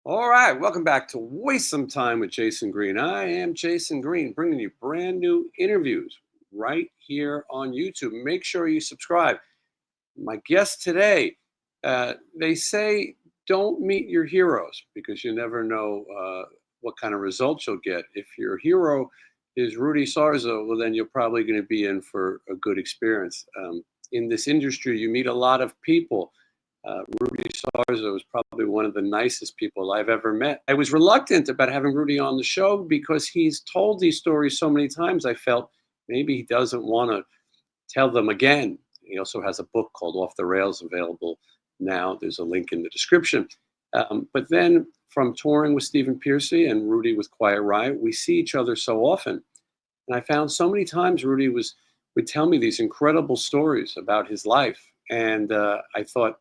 All right, welcome back to Waste Some Time with Jason Green. I am Jason Green, bringing you brand new interviews right here on YouTube. Make sure you subscribe. My guest today, they say don't meet your heroes because you never know what kind of results you'll get. If your hero is Rudy Sarzo, well, then you're probably going to be in for a good experience. In this industry, you meet a lot of people. Rudy Sarzo is probably one of the nicest people I've ever met. I was reluctant about having Rudy on the show because he's told these stories so many times. I felt maybe he doesn't want to tell them again. He also has a book called Off the Rails available now. There's a link in the description. But then from touring with Stephen Pearcy and Rudy with Quiet Riot, we see each other so often. And I found so many times Rudy would tell me these incredible stories about his life. And I thought,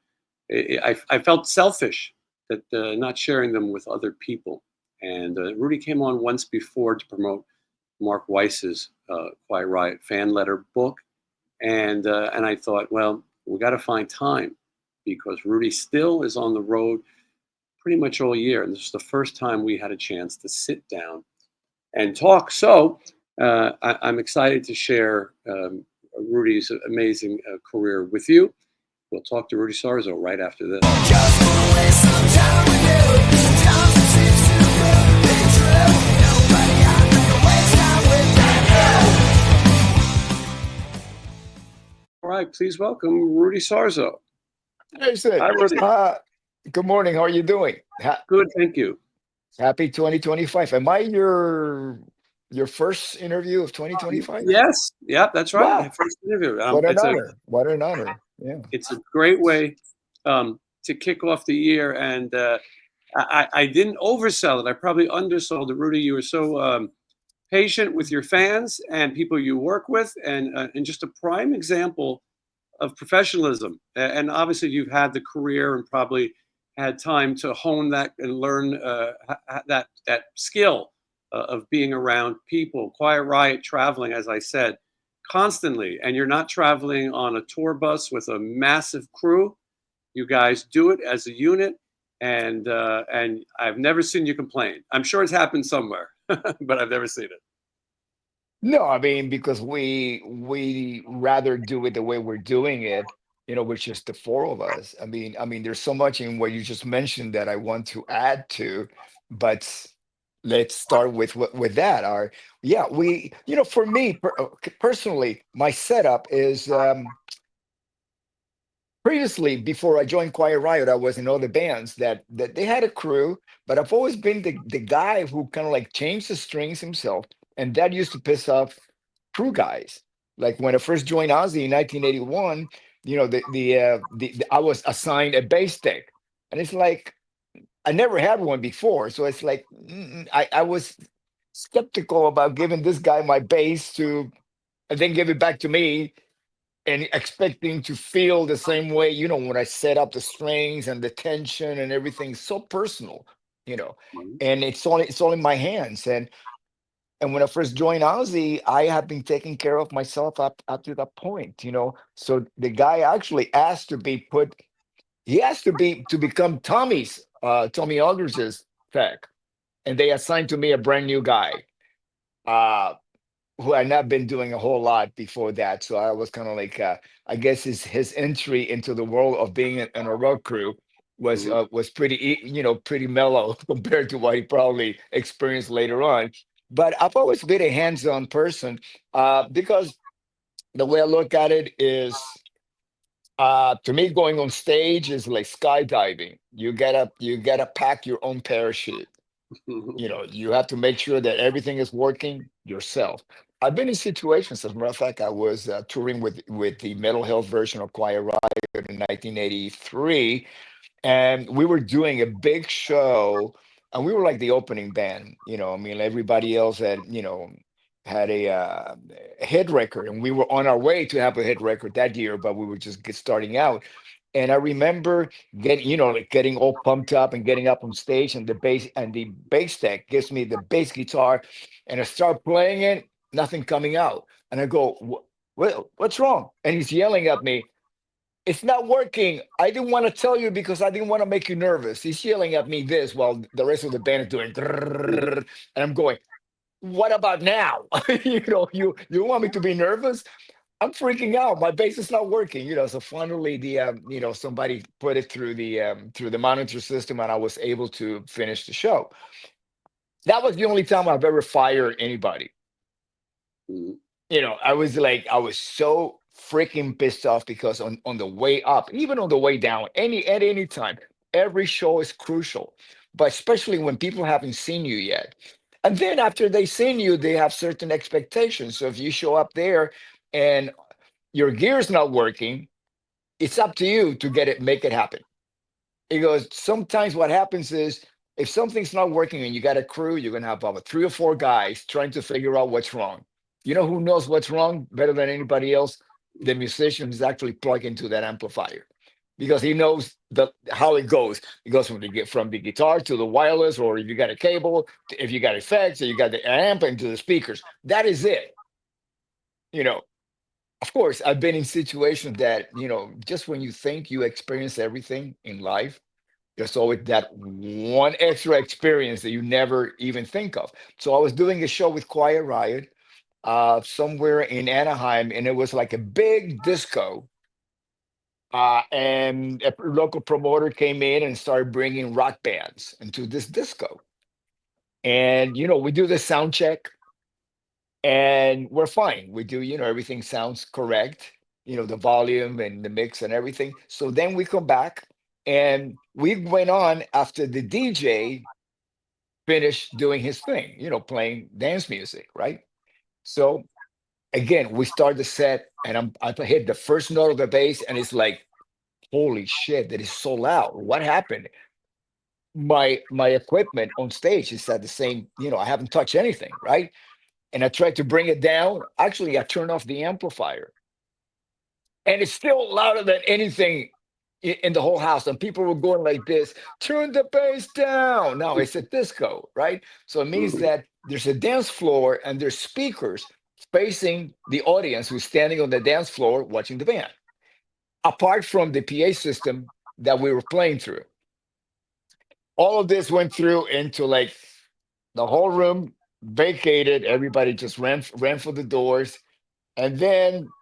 I felt selfish that not sharing them with other people. And Rudy came on once before to promote Mark Weiss's Quiet Riot fan letter book, and I thought, well, we got to find time because Rudy still is on the road pretty much all year, and this is the first time we had a chance to sit down and talk. So I'm excited to share Rudy's amazing career with you. We'll talk to Rudy Sarzo right after this. Just wanna waste some time with you. Sometimes it seems too good to be true. Nobody out there can waste time with you. All right, please welcome Rudy Sarzo. Jason, Hi, Rudy. good morning. How are you doing? Good, thank you. Happy 2025. Am I your first interview of 2025? Yes, yeah, that's right. My Wow, first interview. what an honor. What an honor. Yeah. It's a great way to kick off the year, and I didn't oversell it. I probably undersold it. Rudy, you were so patient with your fans and people you work with, and just a prime example of professionalism. And obviously, you've had the career and probably had time to hone that and learn that skill of being around people. Quiet Riot traveling, as I said, constantly, and you're not traveling on a tour bus with a massive crew. You guys do it as a unit, and I've never seen you complain. I'm sure it's happened somewhere, but I've never seen it. No, I mean, because we rather do it the way we're doing it, which is the four of us. I mean, there's so much in what you just mentioned that I want to add to, but let's start with that. Yeah, for me personally, my setup is previously before I joined Quiet Riot, I was in other bands that they had a crew, but I've always been the guy who kind of like changed the strings himself, and that used to piss off crew guys. Like when I first joined Ozzy in 1981, I was assigned a bass tech, and it's like I never had one before, so it's like I was skeptical about giving this guy my bass to, and then give it back to me and expecting to feel the same way, when I set up the strings and the tension and everything, so personal, you know, Mhm. and it's all in my hands. And when I first joined Ozzy, I had been taking care of myself up to that point, So the guy actually asked to be put, he asked to become Tommy Aldridge's tech, and they assigned to me a brand new guy. Uh, who had not been doing a whole lot before that. So I was kind of like, I guess his entry into the world of being in a rock crew Mhm. was pretty, pretty mellow compared to what he probably experienced later on. But I've always been a hands-on person because the way I look at it is, to me, going on stage is like skydiving. You gotta pack your own parachute. You have to make sure that everything is working yourself. I've been in situations, as a matter of fact, I was touring with the mental health version of Quiet Riot in 1983, and we were doing a big show, and we were like the opening band. I mean, everybody else had a hit record, and we were on our way to have a hit record that year, but we were just starting out. And I remember like getting all pumped up and getting up on stage, and the bass tech gives me the bass guitar, and I start playing it, nothing coming out, and I go, What's wrong?" And he's yelling at me, It's not working. I didn't want to tell you because I didn't want to make you nervous. He's yelling at me this while the rest of the band is doing, Mhm. and I'm going, what about now? You want me to be nervous? I'm freaking out. My bass is not working. So finally, somebody put it through the monitor system, and I was able to finish the show. That was the only time I've ever fired anybody. Mhm. I was so freaking pissed off because on the way up, even on the way down, at any time, every show is crucial, but especially when people haven't seen you yet. And then after they seen you, they have certain expectations. So if you show up there and your gear's not working, it's up to you to make it happen. He goes, sometimes what happens is if something's not working and you got a crew, you're going to have about three or four guys trying to figure out what's wrong. You know who knows what's wrong better than anybody else? The musician who's actually plugged into that amplifier because he knows how it goes. It goes from the guitar to the wireless, or if you got a cable, if you got effects, or you got the amp into the speakers. That is it. You know, of course, I've been in situations that, just when you think you experience everything in life, there's always that one extra experience that you never even think of. So I was doing a show with Quiet Riot somewhere in Anaheim, and it was like a big disco. And a local promoter came in and started bringing rock bands into this disco. And, we do the sound check and we're fine. We do, everything sounds correct, the volume and the mix and everything. So then we come back and we went on after the DJ finished doing his thing, playing dance music, right? So again, we start the set and I hit the first note of the bass and it's like, holy shit, that is so loud. What happened? My equipment on stage is at the same, I haven't touched anything, right? And I tried to bring it down. Actually, I turned off the amplifier and it's still louder than anything in the whole house. And people were going like this, turn the bass down. Now it's a disco, right? So it means Mhm. that there's a dance floor and there's speakers facing the audience who's standing on the dance floor watching the band, apart from the PA system that we were playing through. All of this went through into like the whole room vacated. Everybody just ran for the doors. And then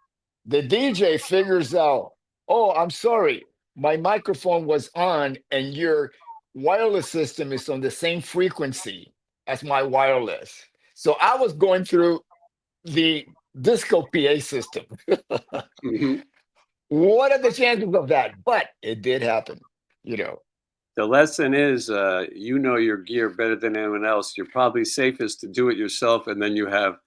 the DJ figures out, oh, I'm sorry, my microphone was on and your wireless system is on the same frequency as my wireless. So I was going through the disco PA system. Mhm. What are the chances of that? But it did happen, you know. The lesson is, you know your gear better than anyone else. You're probably safest to do it yourself, and then you have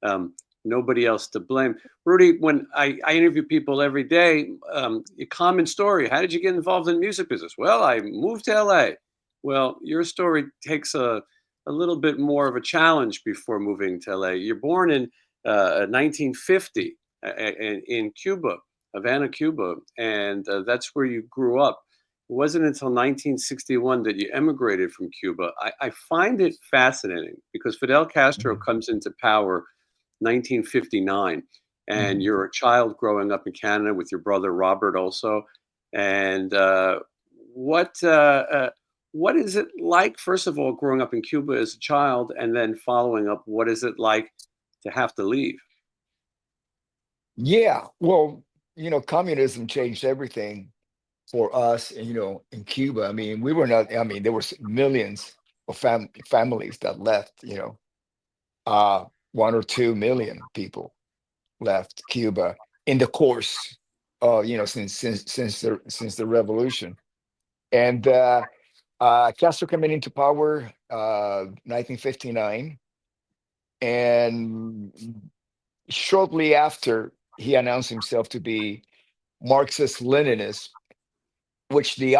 um, nobody else to blame. Rudy, when I interview people every day, a common story. How did you get involved in the music business? Well, I moved to LA. Well, your story takes a little bit more of a challenge before moving to LA. You're born in 1950 in Cuba, Havana, Cuba, and that's where you grew up. It wasn't until 1961 that you emigrated from Cuba. I find it fascinating because Fidel Castro Mhm, comes into power 1959, and mhm. you're a child growing up in Canada with your brother Robert also. And what uh, uh, what is it like, first of all, growing up in Cuba as a child, and then following up, what is it like to have to leave? Yeah, well, communism changed everything for us, in Cuba. I mean, we were not, I mean, there were millions of families that left, 1 or 2 million people left Cuba in the course, since the revolution. And Castro coming into power, 1959, and shortly after, he announced himself to be Marxist Leninist, which the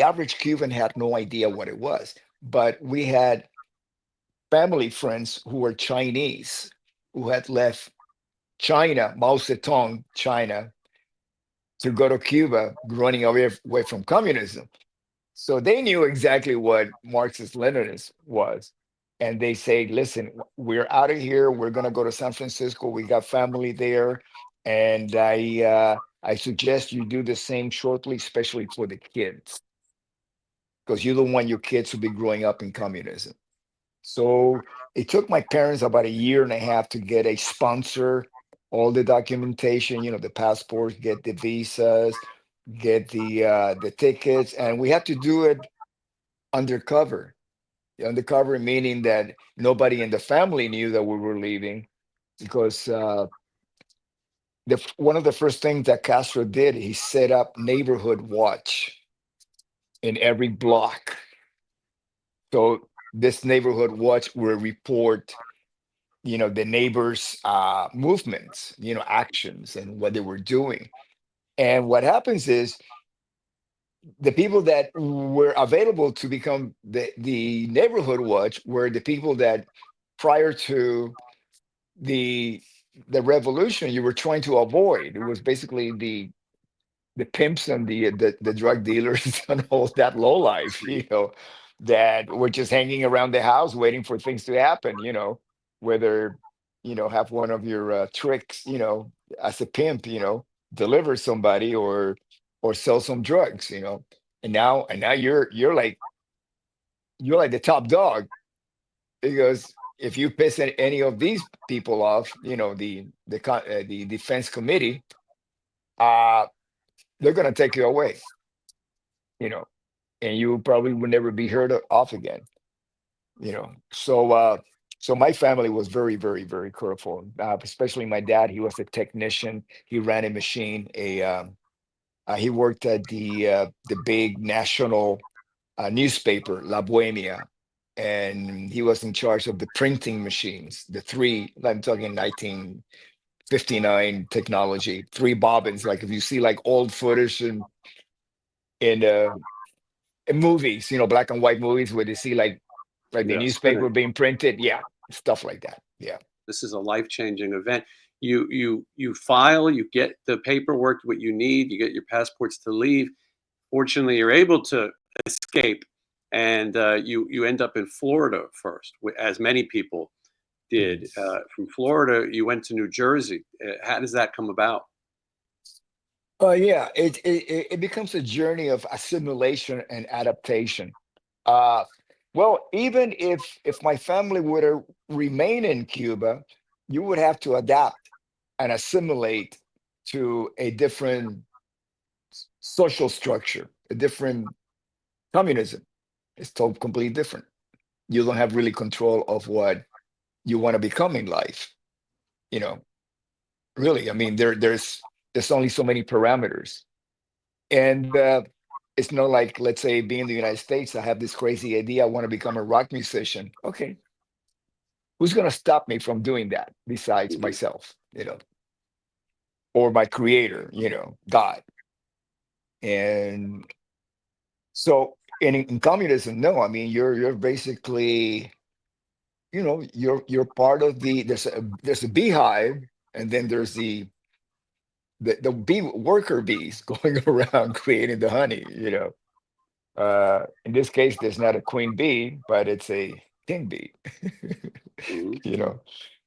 average Cuban had no idea what it was. But we had family friends who were Chinese who had left China, Mao Zedong, China, to go to Cuba, running away from communism. So they knew exactly what Marxist Leninist was. And they say, listen, we're out of here. We're going to go to San Francisco. We got family there. And I suggest you do the same shortly, especially for the kids, because you don't want your kids to be growing up in communism. So it took my parents about a year and a half to get a sponsor, all the documentation, the passports, get the visas, get the tickets, and we had to do it undercover. Undercover meaning that nobody in the family knew that we were leaving, because one of the first things that Castro did, he set up neighborhood watch in every block. So this neighborhood watch will report, the neighbors' movements, actions and what they were doing. And what happens is the people that were available to become the neighborhood watch were the people that prior to the the revolution you were trying to avoid. It was basically the pimps and the drug dealers and all that low life, that were just hanging around the house waiting for things to happen, whether, have one of your tricks, as a pimp, deliver somebody or sell some drugs, and now you're like the top dog, because if you piss any of these people off, the defense committee, uh, they're gonna take you away, you know, and you probably would never be heard of again. So my family was very, very, very careful, especially my dad. He was a technician. He ran a machine. He worked at the big national newspaper, La Bohemia, and he was in charge of the printing machines, the three. I'm talking 1959 technology, three bobbins. Like if you see like old footage in movies, black and white movies where they see like the Yeah, newspaper spinning. being printed. Yeah, stuff like that. Yeah. This is a life-changing event. You file, you get the paperwork, what you need, you get your passports to leave. Fortunately, you're able to escape, and you end up in Florida first, as many people did. Yes. From Florida, you went to New Jersey. How does that come about? Yeah, it becomes a journey of assimilation and adaptation. Uh, well, even if my family would have remained in Cuba, you would have to adapt and assimilate to a different social structure, a different communism. It's completely different. You don't have really control of what you want to become in life. You know, really. I mean, there's only so many parameters, and it's not like, let's say, being in the United States. I have this crazy idea. I want to become a rock musician. Okay, who's going to stop me from doing that besides Mhm. myself, or my creator, God? And so in communism, no, I mean, you're basically, you're part of there's a beehive, and then there's the bee worker bees going around creating the honey. In this case, there's not a queen bee, but it's a king bee. Mhm. you know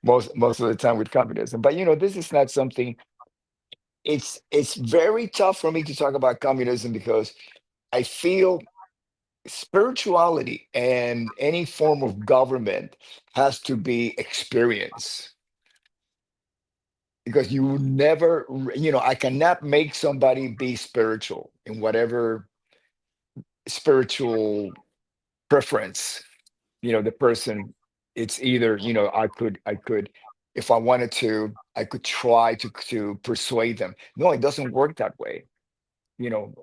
most of the time with communism. But this is not something. It's very tough for me to talk about communism, because I feel spirituality and any form of government has to be experience, because you never, I cannot make somebody be spiritual in whatever spiritual preference, the person. It's either, I could, if I wanted to, I could try to persuade them. No, it doesn't work that way.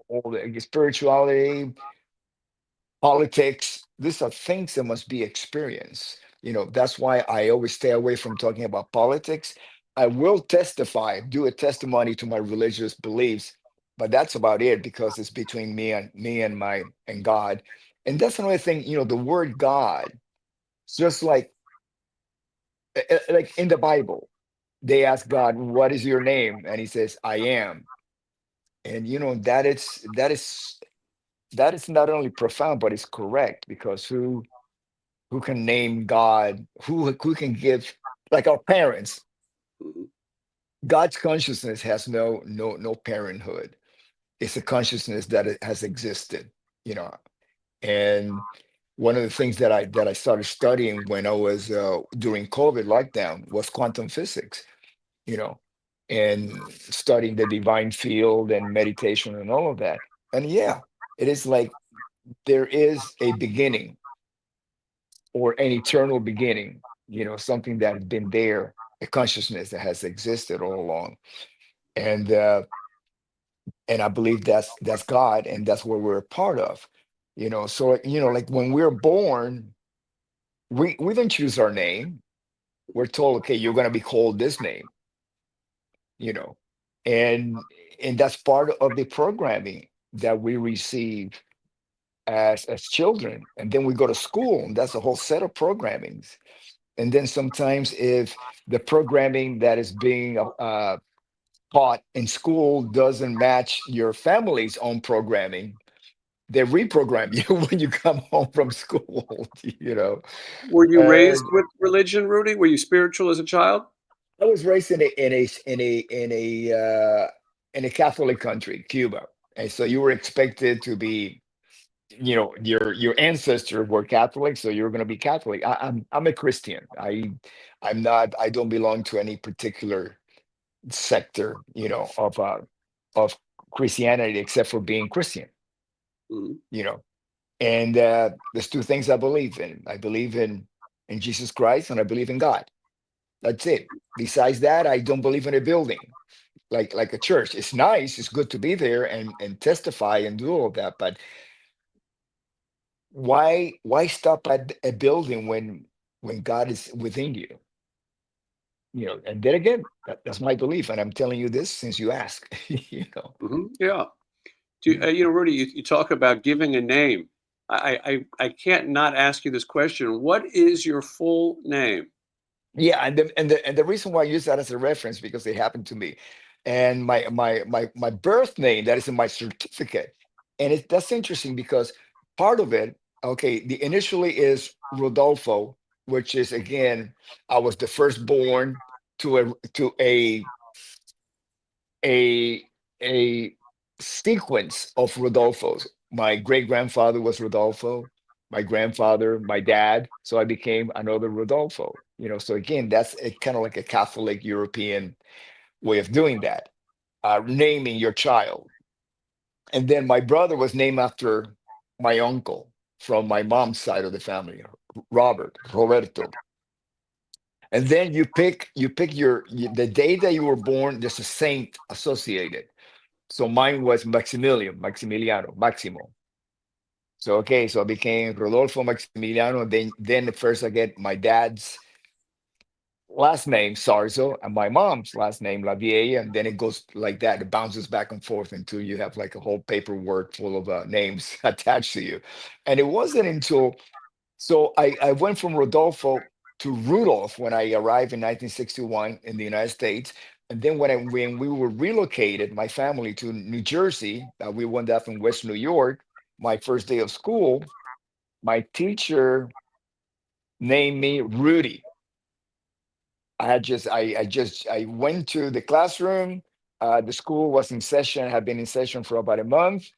All the spirituality, politics, these are things that must be experienced. That's why I always stay away from talking about politics. I will testify, do a testimony to my religious beliefs, but that's about it, because it's between me and my and God. And that's another thing, the word God, it's just like in the Bible, they ask God, "What is your name?" And he says, "I am." And that is not only profound, but it's correct, because who can name God, who can give, like our parents, Mhm. God's consciousness has no parenthood. It's a consciousness that it has existed, you know. And one of the things that I started studying when I was during COVID lockdown was quantum physics, you know, and studying the divine field and meditation and all of that. And yeah, it is like there is a beginning or an eternal beginning, something that has been there, a consciousness that has existed all along. And and I believe that's God, and that's what we're a part of. So like when we're born, we don't choose our name. We're told, okay, you're gonna be called this name, you know, and and that's part of the programming that we receive as children. And then we go to school, and that's a whole set of programmings. And then sometimes if the programming that is being taught in school doesn't match your family's own programming, they reprogram you when you come home from school, Were you raised And with religion, Rudy? Were you spiritual as a child? I was raised in a Catholic country, Cuba. And so you were expected to be, your ancestors were Catholic, so you're going to be Catholic. I'm a Christian. I'm not. I don't belong to any particular sector, of Christianity, except for being Christian. Mhm. You know, and there's two things I believe in. I believe in Jesus Christ, and I believe in God. That's it. Besides that, I don't believe in a building like a church. It's nice. It's good to be there and testify and do all of that. But why stop at a building when God is within you? And then again, that's my belief, and I'm telling you this since you asked. Yeah. Mm. Rudy, you talk about giving a name. I can't not ask you this question. What is your full name? Yeah, and the reason why I use that as a reference because it happened to me, and my birth name that is in my certificate, and that's interesting because part of it, okay, the initially is Rodolfo, which is again, I was the firstborn to a sequence of Rodolfos. My great grandfather was Rodolfo, my grandfather, my dad. So I became another Rodolfo. So again, that's a kind of like a Catholic European way of doing that, naming your child. And then my brother was named after my uncle from my mom's side of the family, Roberto. And then you pick the day that you were born. There's a saint associated. So mine was Maximiliano, Maximo. So okay, so I became Rodolfo Maximiliano. Then first I get my dad's last name Sarzo and my mom's last name La Vieja, and then it goes like that. It bounces back and forth until you have like a whole paperwork full of names attached to you. And it wasn't until I went from Rodolfo to Rudolph when I arrived in 1961 in the United States. And then when we were relocated, my family to New Jersey, we went up in West New York, my first day of school, my teacher named me Rudy. I went to the classroom. The school was in session, had been in session for about a month.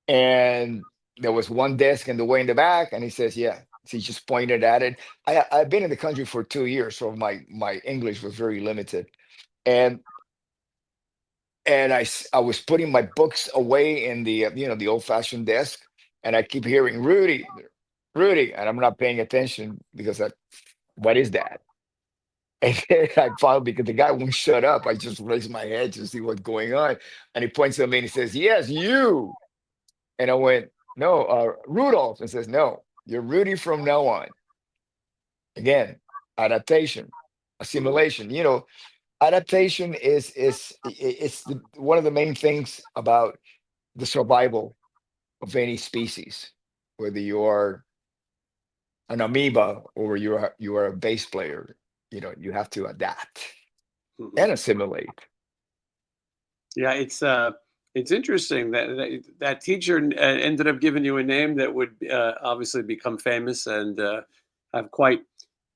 And there was one desk in the way in the back, and he says, "Yeah." He just pointed at it. I've been in the country for 2 years, so my English was very limited, and I was putting my books away in the the old fashioned desk, and I keep hearing Rudy, Rudy, and I'm not paying attention because what is that? And then I finally, because the guy won't shut up, I just raise my head to see what's going on, and he points at me and he says, "Yes, you." And I went, "No, Rudolph." And says, "No, you're Rudy from now on." Again, adaptation, Mhm. assimilation. Adaptation it's one of the main things about the survival of any species, whether you are an amoeba or you are a bass player. You have to adapt Mhm. and assimilate. Yeah, it's interesting that teacher ended up giving you a name that would obviously become famous and have quite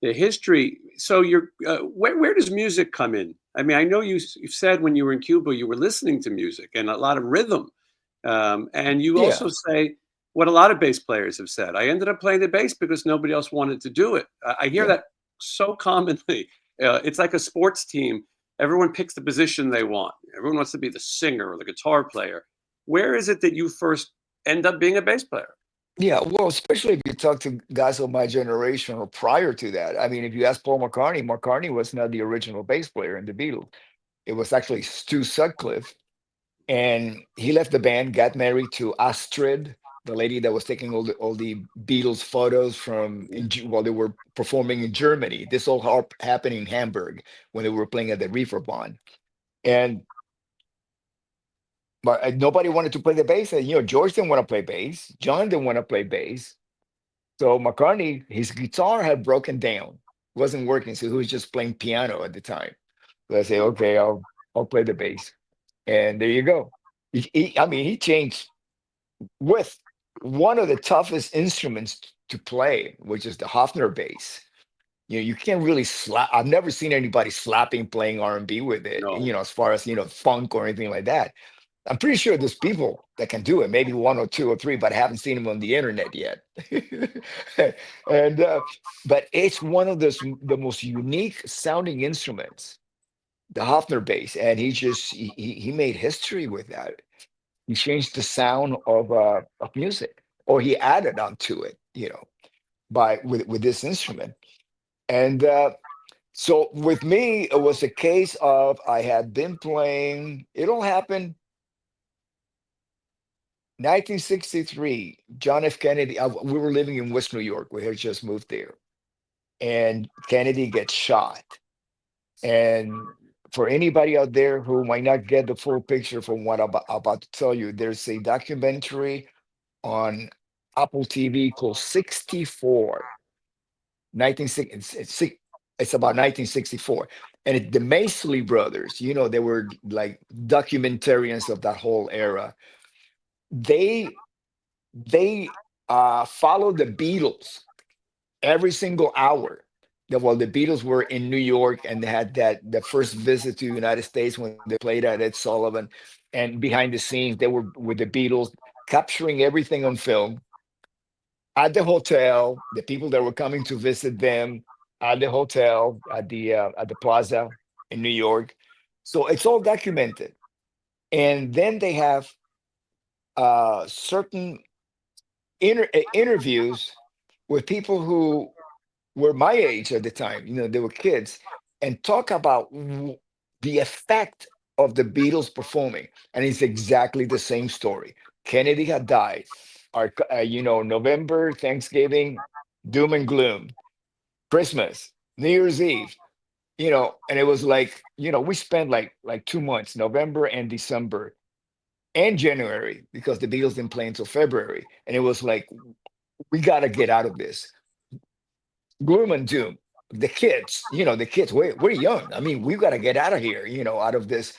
the history. So you're where does music come in? I mean, I know you've said when you were in Cuba you were listening to music and a lot of rhythm, and you also Yeah, say what a lot of bass players have said. I ended up playing the bass because nobody else wanted to do it. I hear yeah. that so commonly. It's like a sports team. Everyone picks the position they want. Everyone wants to be the singer or the guitar player. Where is it that you first end up being a bass player? Yeah, well, especially if you talk to guys of my generation or prior to that. I mean, if you ask Paul McCartney, McCartney was not the original bass player in the Beatles. It was actually Stu Sutcliffe, and he left the band, got married to Astrid, the lady that was taking all the Beatles photos from while they were performing in Germany. This all happened in Hamburg when they were playing at the Reeperbahn, and but nobody wanted to play the bass. And George didn't want to play bass. John didn't want to play bass. So McCartney, his guitar had broken down, wasn't working, so he was just playing piano at the time. So I say, okay, I'll play the bass, and there you go. I mean, he changed with one of the toughest instruments to play, which is the Hofner bass. You can't really slap. I've never seen anybody slapping playing R&B with it. No. As far as funk or anything like that. I'm pretty sure there's people that can do it, maybe one or two or three, but I haven't seen them on the internet yet. and But it's one of the most unique sounding instruments, the Hofner bass, and he made history with that. He changed the sound of music, or he added on to it, by with this instrument. And so with me, it was a case of I had been playing. It all happened 1963. John F. Kennedy. We were living in West New York. We had just moved there, and Kennedy gets shot. And for anybody out there who might not get the full picture from what I'm about to tell you, there's a documentary on Apple TV called 64, 1960. It's about 1964. And the Masley brothers, they were like documentarians of that whole era. They they followed the Beatles every single hour. While the Beatles were in New York and they had the first visit to the United States when they played at Ed Sullivan, and behind the scenes they were with the Beatles capturing everything on film at the hotel, the people that were coming to visit them at the hotel at the plaza in New York. So it's all documented. And then they have certain interviews with people who were my age at the time. They were kids, and talk about the effect of the Beatles performing. And it's exactly the same story. Kennedy had died. November, Thanksgiving, doom and gloom, Christmas, New Year's Eve. And it was like, we spent like 2 months, November and December and January, because the Beatles didn't play until February. And it was like, we got to get out of this gloom and doom. The kids, we're young. I mean, we've got to get out of here, out of this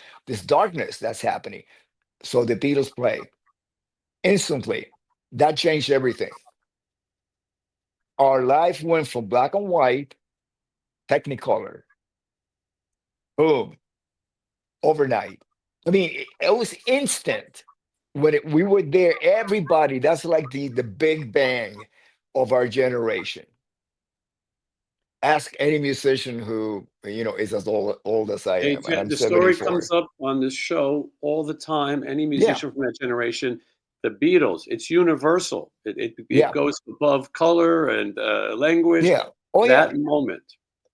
darkness that's happening. So the Beatles play instantly. That changed everything. Our life went from black and white, Technicolor, boom, overnight. I mean, it was instant when we were there. Everybody, that's like the big bang of our generation. Ask any musician who is as old as I Hey, am, and I'm the story 74. comes up on this show all the time. Any Yeah, musician from that generation, the Beatles, it's universal. It yeah, goes above color and language. yeah. Oh yeah. That moment.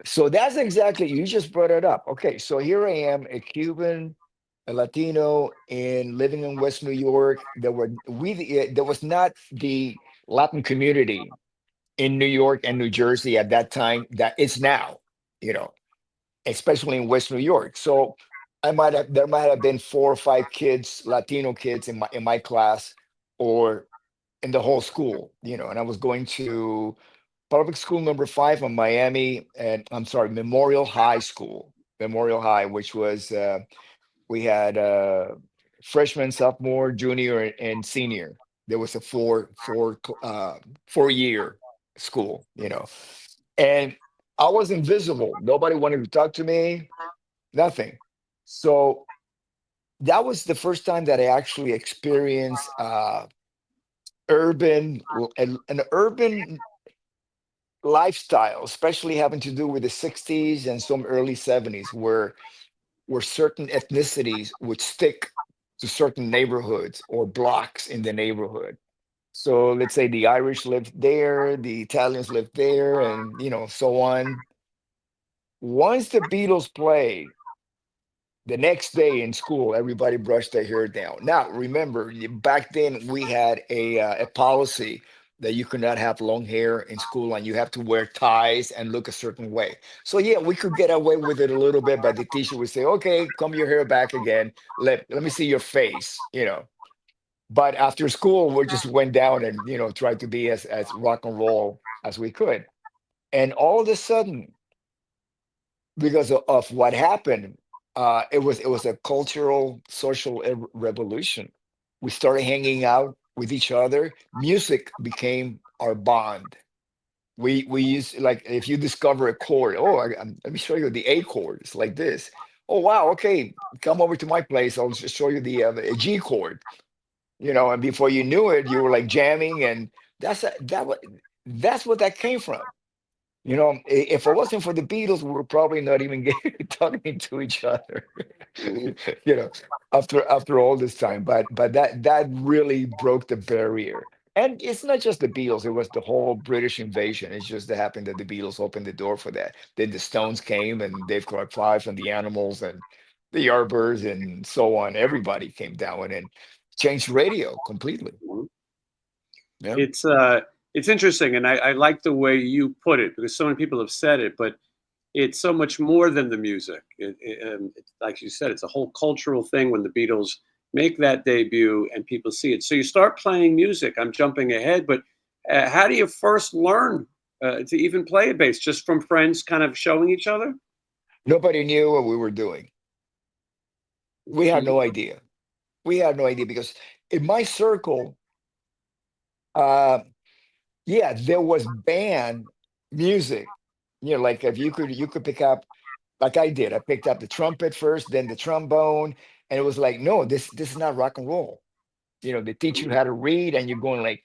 So that's exactly, you just brought it up. Okay, so here I am, a Cuban, a Latino, in living in West New York. There was not the Latin community in New York and New Jersey at that time that it's now. You know, especially in West New York. So there might have been 4 or 5 kids, Latino kids in my class, or in the whole school. And I was going to public school number 5 in Miami, and I'm sorry, Memorial High, which was we had freshman, sophomore, junior, and senior. There was a 4-year school, and I was invisible. Nobody wanted to talk to me. Nothing. So that was the first time that I actually experienced an urban lifestyle, especially having to do with the 60s and some early 70s, where certain ethnicities would stick to certain neighborhoods or blocks in the neighborhood. So let's say the Irish lived there, the Italians lived there, and so on. Once the Beatles played, the next day in school, everybody brushed their hair down. Now, remember, back then we had a policy that you could not have long hair in school and you have to wear ties and look a certain way. So yeah, we could get away with it a little bit, but the teacher would say, "Okay, comb your hair back again. Let me see your face." But after school, we just went down and tried to be as rock and roll as we could. And all of a sudden, because of what happened, it was a cultural social revolution. We started hanging out with each other. Music became our bond. We used, like, if you discover a chord, oh, let me show you the A chord. It's like this. Oh wow, okay, come over to my place. I'll just show you the a G chord. And before you knew it, you were like jamming, and that's what that came from. If it wasn't for the Beatles, we were probably not even talking to each other. Mhm. you know, after all this time. But that really broke the barrier. And it's not just the Beatles; it was the whole British invasion. It's just that happened that the Beatles opened the door for that. Then the Stones came, and Dave Clark Five, and the Animals, and the Yardbirds, and so on. Everybody came down and changed radio completely. Mhm. Yeah. It's interesting, and I like the way you put it because so many people have said it, but it's so much more than the music. It's, like you said, it's a whole cultural thing when the Beatles make that debut and people see it. So you start playing music. I'm jumping ahead, but how do you first learn to even play a bass? Just from friends kind of showing each other? Nobody knew what we were doing. We had Mhm. no idea. We had no idea because in my circle, uh, yeah, there was band music. Like if you could pick up, like I did. I picked up the trumpet first, then the trombone, and it was like, no, this is not rock and roll. They teach you how to read, and you're going like,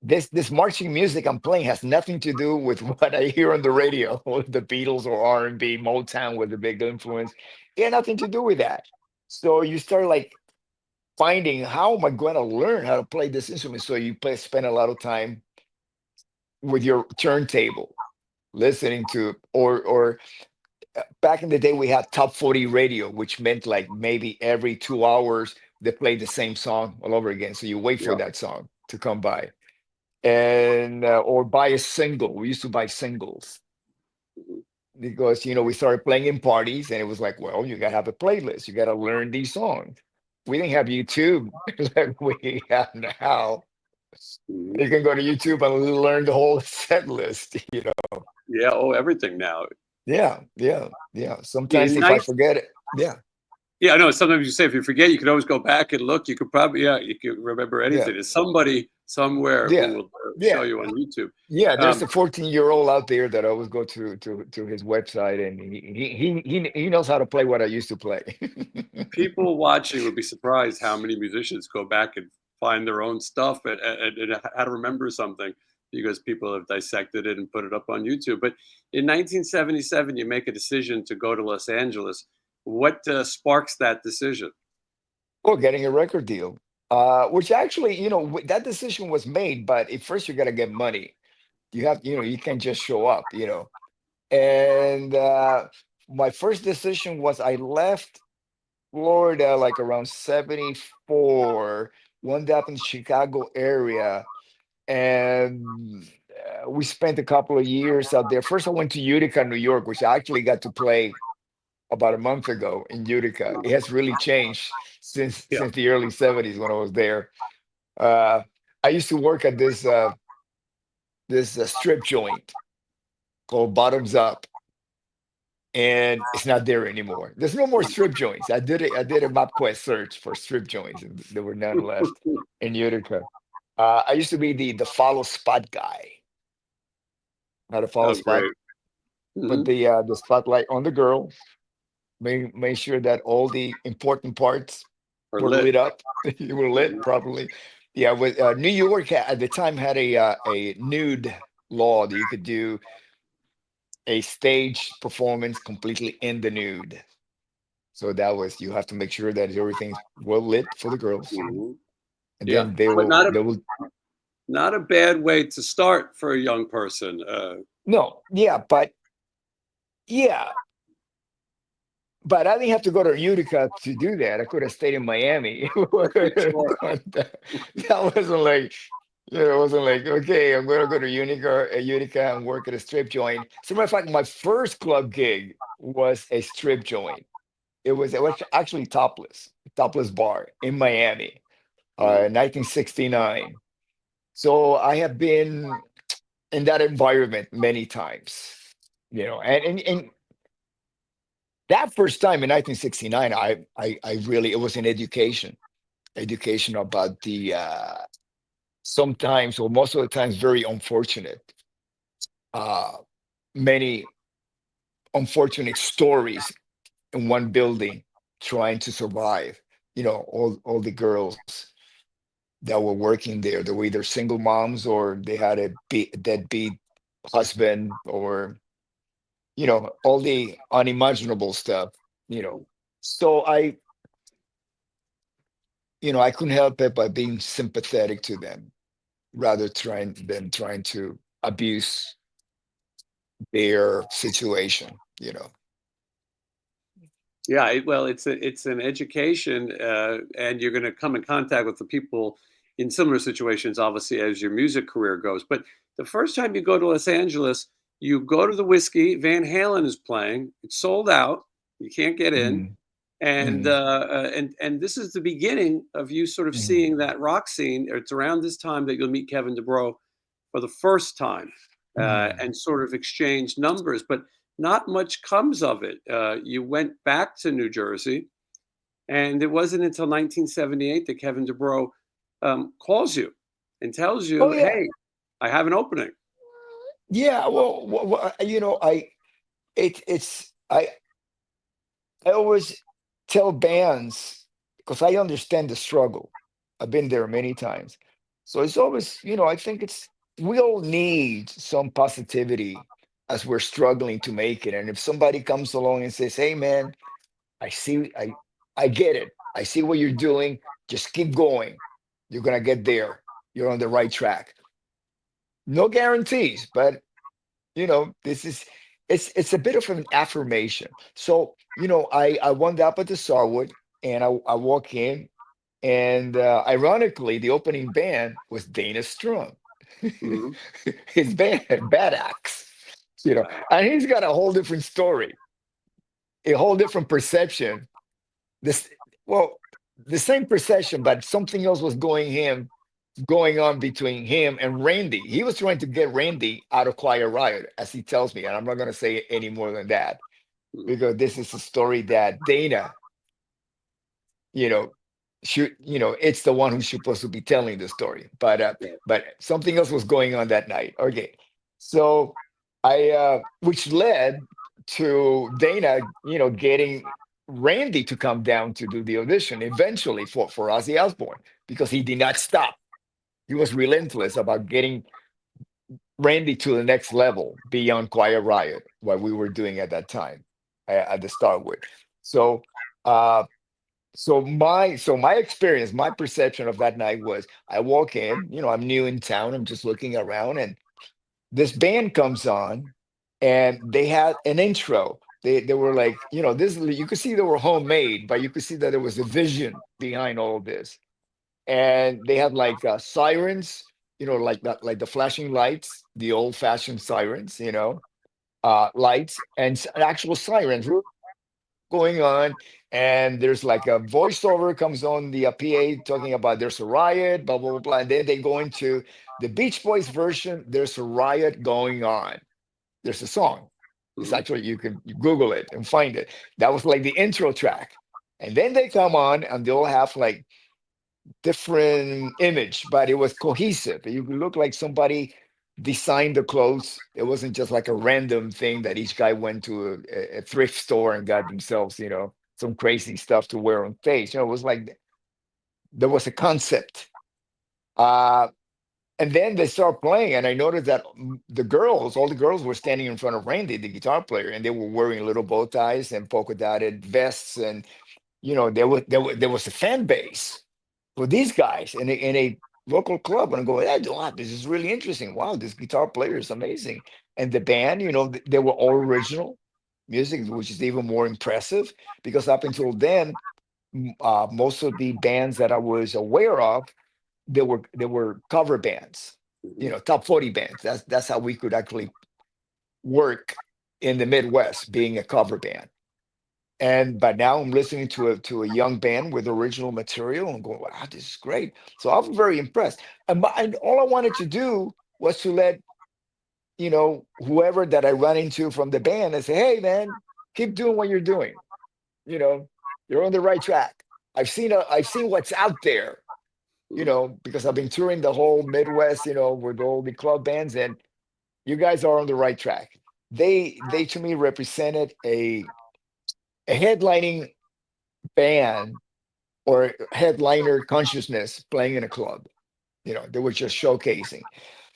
this marching music I'm playing has nothing to do with what I hear on the radio, or the Beatles or R&B. Motown was a big influence. It had nothing to do with that. So you start like finding, how am I going to learn how to play this instrument? So you spend a lot of time with your turntable listening to, or back in the day we had top 40 radio, which meant like maybe every 2 hours they played the same song all over again. So you wait for Yeah. that song to come by, and or buy a single. We used to buy singles Mhm. because we started playing in parties, and it was like, well, you gotta have a playlist, you gotta learn these songs. We didn't have YouTube like we have now. Mhm. You can go to YouTube and learn the whole set list. Yeah. Oh, everything now. Yeah, yeah, yeah. Sometimes In if I forget it, yeah, Yeah, I know. Sometimes you say if you forget, you could always go back and look. You could probably, yeah, you could remember yeah, anything. There's somebody somewhere who yeah, will show yeah, you on YouTube. yeah. There's Um, a 14-year-old out there that I always go to his website, and he knows how to play what I used to play. People watching would be surprised how many musicians go back and find their own stuff and how to remember something because people have dissected it and put it up on YouTube. But in 1977, you make a decision to go to Los Angeles. What sparks that decision? Or getting a record deal, which actually, that decision was made, but at first you got to get money. You can't just show up. And my first decision was I left Florida like around 74, wound up in the Chicago area, and we spent a couple of years out there. First, I went to Utica, New York, which I actually got to play about a month ago in Utica. It has really changed since Yeah. since the early 70s when I was there. Uh, I used to work at this strip joint called Bottoms Up, and it's not there anymore. There's no more strip joints. I did a MapQuest search for strip joints, and there were none left in Utica. I used to be the follow spot guy. How to follow Oh, spot? great. put Hmm. the spotlight on the girl, make sure that all the important parts Or were lit. lit up, were lit Mhm. properly. Yeah, with New York at the time had a nude law that you could do a stage performance completely in the nude. So that was you have to make sure that everything's well lit for the girls, Mhm. and Yeah, then but they will not a bad way to start for a young person. no, yeah, but yeah, but I didn't have to go to Utica to do that. I could have stayed in Miami. Sure. That wasn't like, it wasn't like, okay, I'm going to go to Utica and work at a strip joint. As a matter of fact, my first club gig was a strip joint. It was actually topless bar in Miami, Mhm. 1969. So I have been in that environment many times, and that first time in 1969, I really, it was an education about the sometimes or most of the times very unfortunate, uh, many unfortunate stories in one building trying to survive. All the girls that were working there, they were either single moms or they had a deadbeat husband, or all the unimaginable stuff. You know, so I couldn't help it but being sympathetic to them, rather trying to abuse their situation. Yeah, well, it's an education, and you're going to come in contact with the people in similar situations, obviously, as your music career goes. But the first time you go to Los Angeles, you go to the Whiskey. Van Halen is playing. It's sold out. You can't get in, Mm, and mm, this is the beginning of you sort of mm, seeing that rock scene. It's around this time that you'll meet Kevin DuBrow for the first time, mm. and sort of exchange numbers. But not much comes of it. You went back to New Jersey, and it wasn't until 1978 that Kevin DuBrow calls you and tells Oh you, yeah, "Hey, I have an opening." yeah. Well, I always tell bands, because I understand the struggle. I've been there many times. So it's always, I think we all need some positivity as we're struggling to make it. And if somebody comes along and says, "Hey man, I see, I get it. I see what you're doing. Just keep going. You're gonna get there. You're on the right track." No guarantees, but this is it's a bit of an affirmation. So I wound up at the Starwood, and I walk in, and ironically the opening band was Dana Strum. Mhm. His band Bad Axe, Wow. and he's got a whole different story, a whole different perception. This Well, the same perception, but something else was going on between him and Randy. He was trying to get Randy out of Quiet Riot, as he tells me, and I'm not going to say any more than that, Mhm. because this is a story that Dana, you know, it's the one who's supposed to be telling the story, Yeah. but something else was going on that night. Okay, so which led to Dana, getting Randy to come down to do the audition eventually for Ozzy Osbourne, because he did not stop. He was relentless about getting Randy to the next level beyond Quiet Riot, what we were doing at that time at the Starwood. So, uh, so my experience, my perception of that night was, I walk in, I'm new in town, I'm just looking around, and this band comes on, and they had an intro. They were like, this, you could see they were homemade, but you could see that there was a vision behind all of this. And they had like sirens, like that, like the flashing lights, the old-fashioned sirens, lights, and actual sirens going on. And there's like a voiceover comes on the PA talking about there's a riot, blah blah blah blah. And then they go into the Beach Boys version. There's a riot going on. There's a song. It's Mhm. actually, you Google it and find it. That was like the intro track. And then they come on and they'll have like different image, but it was cohesive. You could look like somebody. designed the clothes. It wasn't just like a random thing that each guy went to a thrift store and got themselves, some crazy stuff to wear on stage. It was like there was a concept. Uh, and then they start playing, and I noticed that all the girls were standing in front of Randy, the guitar player, and they were wearing little bow ties and polka dotted vests, and there was a fan base for these guys in a local club. And I go, yeah, wow, this is really interesting. Wow, this guitar player is amazing. And the band, they were all original music, which is even more impressive because up until then, most of the bands that I was aware of, they were cover bands, Mhm. top 40 bands. That's how we could actually work in the Midwest, being a cover band. And but now I'm listening to a young band with original material and going, wow, this is great. So I'm very impressed. And all I wanted to do was to let whoever that I run into from the band and say, hey man, keep doing what you're doing. You know, you're on the right track. I've seen what's out there, Mhm. because I've been touring the whole Midwest, with all the club bands, and you guys are on the right track. They to me represented a headlining band or headliner consciousness playing in a club. They were just showcasing.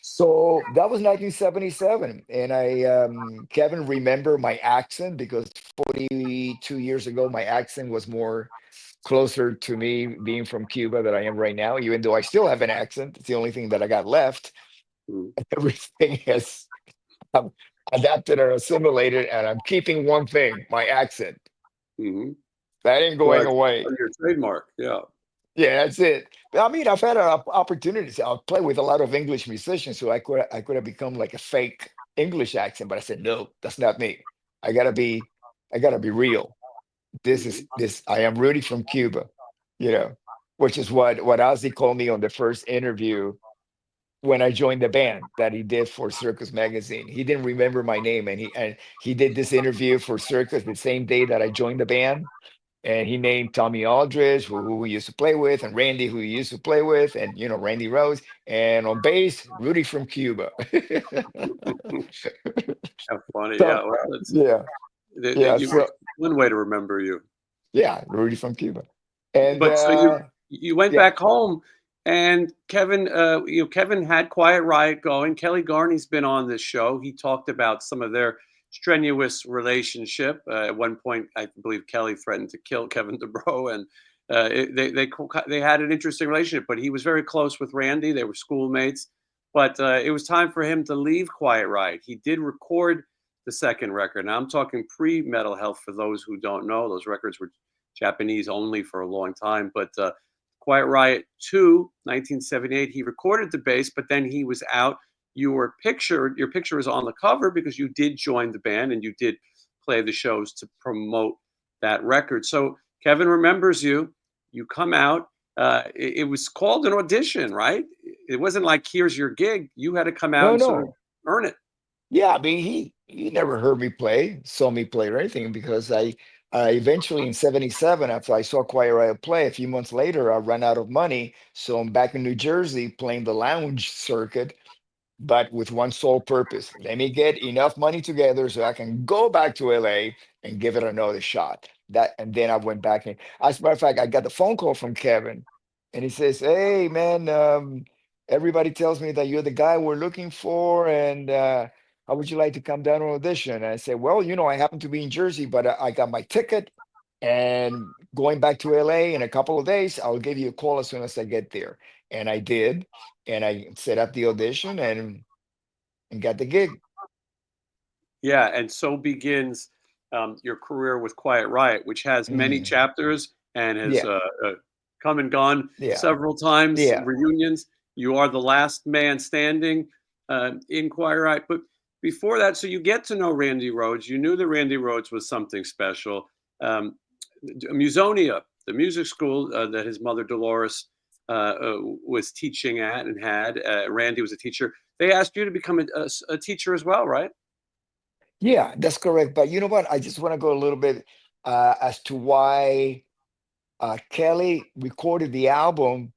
So that was 1977, and Kevin remember my accent because 42 years ago my accent was more closer to me being from Cuba than I am right now. Even though I still have an accent, it's the only thing that I got left. Mhm. Everything has I'm adapted and assimilated, and I'm keeping one thing: my accent. Mhm. That ain't Well, going it's away. on your trademark. Yeah. Yeah, that's it. But I mean, I've had opportunities. I'll play with a lot of English musicians, so I could have become like a fake English accent, but I said no, that's not me. I gotta be I gotta be real. This is Mhm. this. I am Rudy from Cuba, you know, which is what Ozzy called me on the first interview when I joined the band that he did for Circus Magazine. He didn't remember my name, and he did this interview for Circus the same day that I joined the band, and he named Tommy Aldridge, who we used to play with, and Randy, who he used to play with, and Randy Rhoads, and on bass, Rudy from Cuba. How funny. Yeah. So Well, it's yeah, yeah, you, one way to remember you. yeah, Rudy from Cuba, and But so you went yeah, back home, and Kevin, Kevin had Quiet Riot going. Kelly Garney's been on this show. He talked about some of their strenuous relationship. At one point, I believe Kelly threatened to kill Kevin DeBro, and they had an interesting relationship. But he was very close with Randy. They were schoolmates. But it was time for him to leave Quiet Riot. He did record the second record. Now I'm talking pre-Metal Health. For those who don't know, those records were Japanese only for a long time. But Quiet Riot 2, 1978, he recorded the bass, but then he was out. Your picture is on the cover because you did join the band and you did play the shows to promote that record. So Kevin remembers you. You come out. It was called an audition, right? It wasn't like here's your gig. You had to come out no, and sort of no, earn it. yeah. I mean, he never heard me play, saw me play or anything because I eventually in '77, after I saw Quiet Riot play, a few months later, I ran out of money, so I'm back in New Jersey playing the lounge circuit, but with one sole purpose. Let me get enough money together so I can go back to LA and give it another shot. And then I went back in. As a matter of fact, I got the phone call from Kevin, and he says, hey man, everybody tells me that you're the guy we're looking for, and how would you like to come down on audition? And I said, well, I happen to be in Jersey, but I got my ticket and going back to LA in a couple of days. I'll give you a call as soon as I get there. And I did, and I set up the audition and got the gig. Yeah, and so begins your career with Quiet Riot, which has many Mm, chapters and has yeah, come and gone yeah, several times, yeah, reunions. You are the last man standing in Quiet Riot. But before that, so you get to know Randy Rhoads. You knew that Randy Rhoads was something special. Um, Musonia, the music school that his mother Dolores was teaching at and had, Randy was a teacher. They asked you to become a teacher as well, right? yeah. That's correct. But you know what? I just want to go a little bit as to why Kelly recorded the album,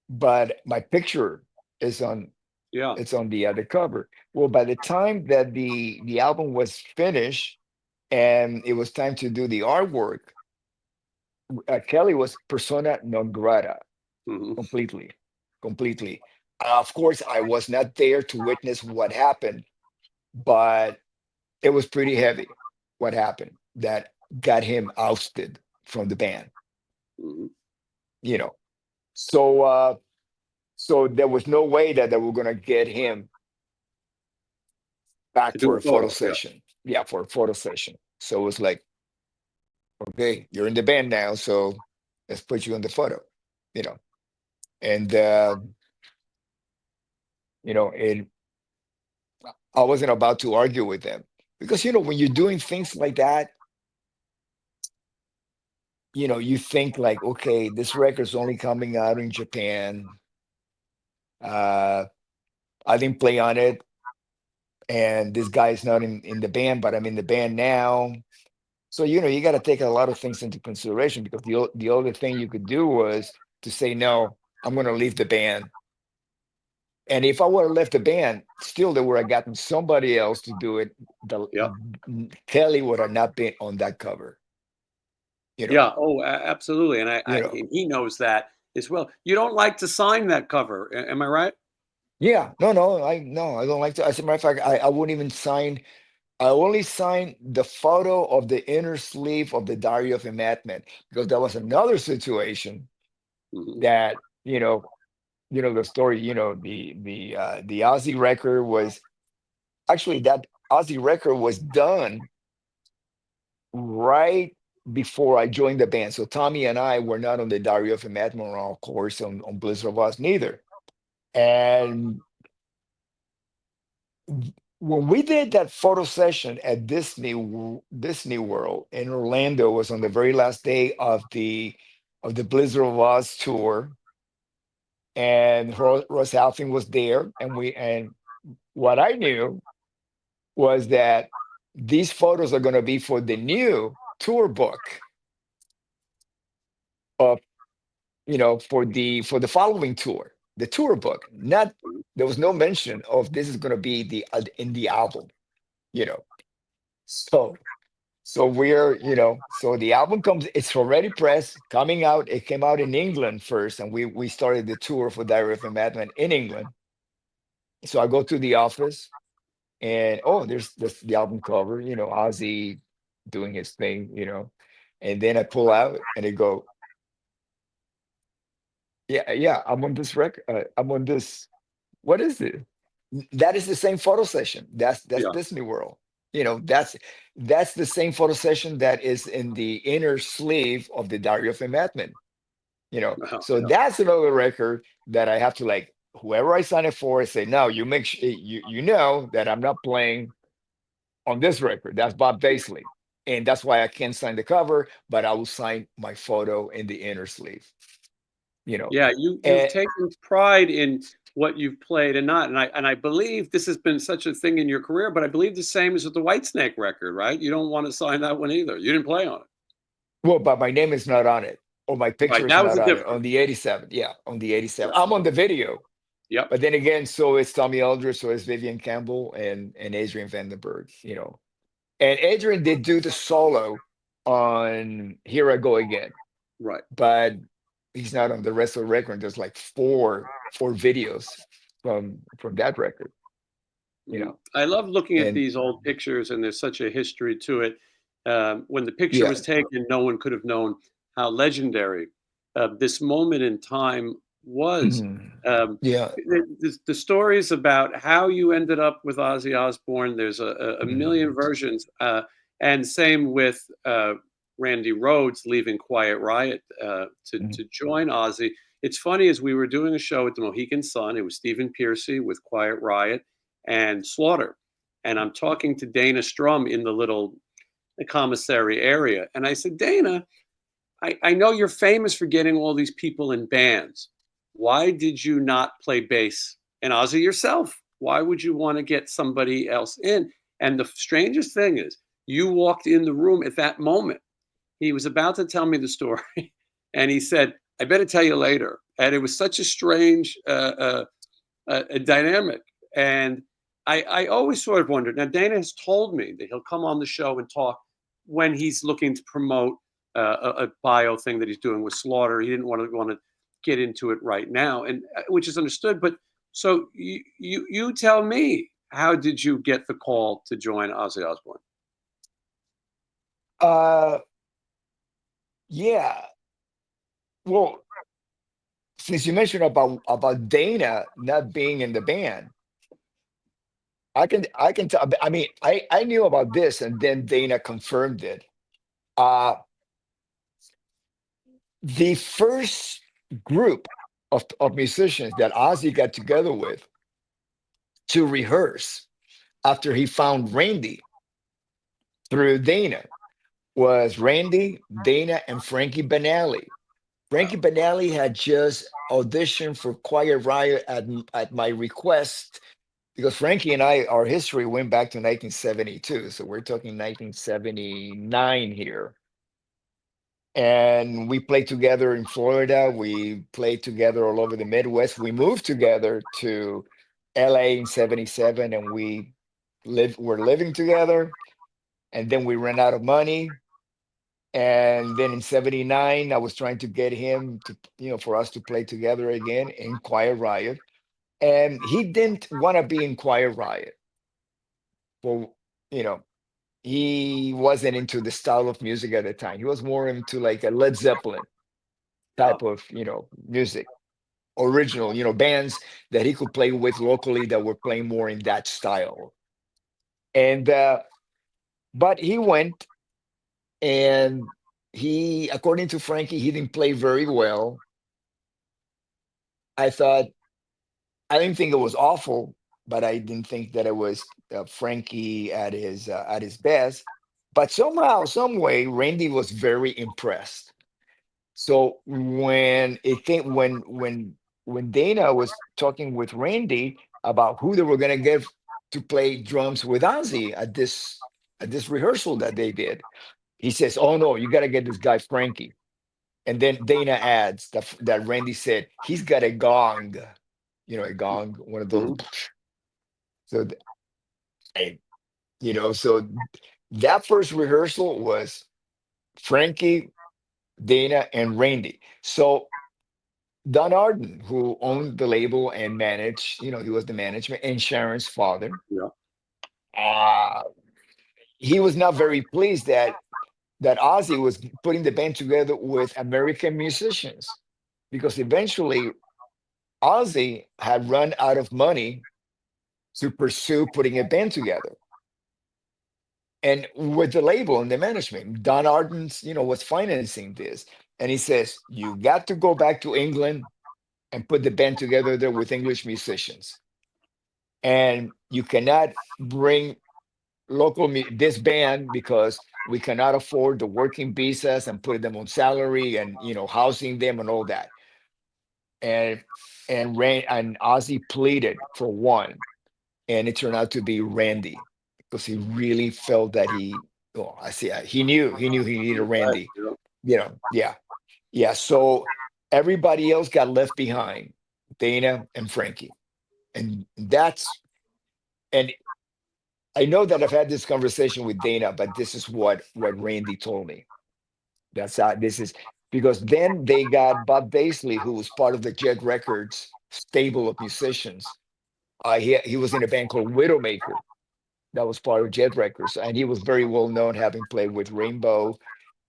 but my picture is on. Yeah. It's on the cover. Well, by the time that the album was finished and it was time to do the artwork, Kelly was persona non grata Hmm. completely, completely. Of course, I was not there to witness what happened, but it was pretty heavy what happened that got him ousted from the band. Hmm. You know, so so there was no way that they were gonna get him To back do for a a photo photo. Yeah. session. Yeah, for a photo session. So it was like, okay, you're in the band now, so let's put you in the photo. You know, and and I wasn't about to argue with them because when you're doing things like that, you think like, okay, this record's only coming out in Japan. Uh, I didn't play on it, and this guy is not in the band, but I'm in the band now. So you got to take a lot of things into consideration because the other thing you could do was to say no, I'm going to leave the band. And if I would have left the band, still they would have gotten somebody else to do it. Yeah. Kelly would have not been on that cover. You know, Yeah. Oh, absolutely. And you know. he knows that as well. You don't like to sign that cover, am I right? Yeah, no, I don't like to. As a matter of fact, I wouldn't even sign. I only signed the photo of the inner sleeve of the Diary of a Madman because that was another situation Hmm. that the story. The Ozzy record was actually that Ozzy record was done right before I joined the band. So Tommy and I were not on the Diary of a Madman, of course, on Blizzard of Oz neither. And when we did that photo session at Disney World in Orlando, was on the very last day of the Blizzard of Oz tour, and Ross Halfing was there, and what I knew was that these photos are going to be for the new tour book of for the following tour, the tour book. Not There was no mention of this is going to be in the album, you know. So so the album comes, it's already pressed, coming out. It came out in England first, and we started the tour for Diary of a Madman in England. So I go to the office, and oh, there's the album cover, Ozzy doing his thing, and then I pull out and I go, yeah, yeah, I'm on this record. I'm on this. What is it? That is the same photo session. That's Yeah. Disney World. That's the same photo session that is in the inner sleeve of the Diary of a Madman. Wow. So Yeah. that's another record that I have to, like, whoever I sign it for, I say, no, you make sure you know that I'm not playing on this record. That's Bob Daisley. And that's why I can't sign the cover, but I will sign my photo in the inner sleeve, you know. Yeah, you've And taken pride in what you've played and not, and I believe this has been such a thing in your career, but I believe the same is with the Whitesnake record, right? You don't want to sign that one either. You didn't play on it. well, but my name is not on it, or my Right. picture is That was not a on it different. on the 87. Yeah, on the 87. Right. I'm on the video, Yep. but then again, so is Tommy Aldridge, so is Vivian Campbell and Adrian Vandenberg. And Adrian did do the solo on Here I Go Again, Right. but he's not on the rest of the record. There's like four videos from that record, you Mhm. know. I love looking at And these old pictures, and there's such a history to it. When the picture yeah. was taken, no one could have known how legendary this moment in time was. Mhm. Um, Yeah. the stories about how you ended up with Ozzy Osbourne, there's a million Mhm. versions. And same with Randy Rhoads leaving Quiet Riot Mhm. to join Ozzy. It's funny, as we were doing a show at the Mohegan Sun, it was Stephen Pearcy with Quiet Riot and Slaughter. And I'm talking to Dana Strum in the little commissary area. And I said, Dana, I know you're famous for getting all these people in bands. Why did you not play bass and Ozzy yourself? Why would you want to get somebody else in? And the strangest thing is, you walked in the room at that moment. He was about to tell me the story, and he said, I better tell you later. And it was such a strange a dynamic. And I always sort of wondered. Now Dana has told me that he'll come on the show and talk when he's looking to promote a bio thing that he's doing with Slaughter. He didn't want to get into it right now, and which is understood. But so you tell me, how did you get the call to join Ozzy Osbourne? Uh, yeah. Well, since you mentioned about Dana not being in the band, I can tell. I mean, I knew about this, and then Dana confirmed it. Uh, the first group of musicians that Ozzy got together with to rehearse after he found Randy through Dana was Randy, Dana, and Frankie Banali. Frankie Banali had just auditioned for Quiet Riot at my request because Frankie and I, our history went back to 1972. So we're talking 1979 here. And we played together in Florida. We played together all over the Midwest. We moved together to LA in 77 and were living together. And then we ran out of money. And then in 79, I was trying to get him to, for us to play together again in Quiet Riot. And he didn't want to be in Quiet Riot. For, you know, he wasn't into the style of music at the time. He was more into like a Led Zeppelin Yeah. type of, music, original, bands that he could play with locally that were playing more in that style. And, but he went and according to Frankie, he didn't play very well. I thought I didn't think it was awful, but I didn't think that it was Frankie at his best. But somehow, some way, Randy was very impressed. So when Dana was talking with Randy about who they were going to get to play drums with Ozzy at this rehearsal that they did, he says, "Oh no, you got to get this guy Frankie." And then Dana adds that Randy said he's got a gong, a gong, one of those. Mhm. So, I- so that first rehearsal was Frankie, Dana, and Randy. So Don Arden, who owned the label and managed, he was the management, and Sharon's father, Yeah. uh, he was not very pleased that Ozzy was putting the band together with American musicians because eventually Ozzy had run out of money to pursue putting a band together. And with the label and the management, Don Arden's, was financing this. And he says, you got to go back to England and put the band together there with English musicians. And you cannot bring this band because we cannot afford the working visas and putting them on salary and housing them and all that. And and Ozzy pleaded for one, and it turned out to be Randy because he really felt that I see, he knew he needed Right. Randy. Yeah. Yeah, yeah. So everybody else got left behind, Dana and Frankie, and and I know that I've had this conversation with Dana, but this is what Randy told me. That's how this is because then they got Bob Daisley, who was part of the Jet Records stable of musicians. He was in a band called Widowmaker that was part of Jet Records, and he was very well known, having played with Rainbow,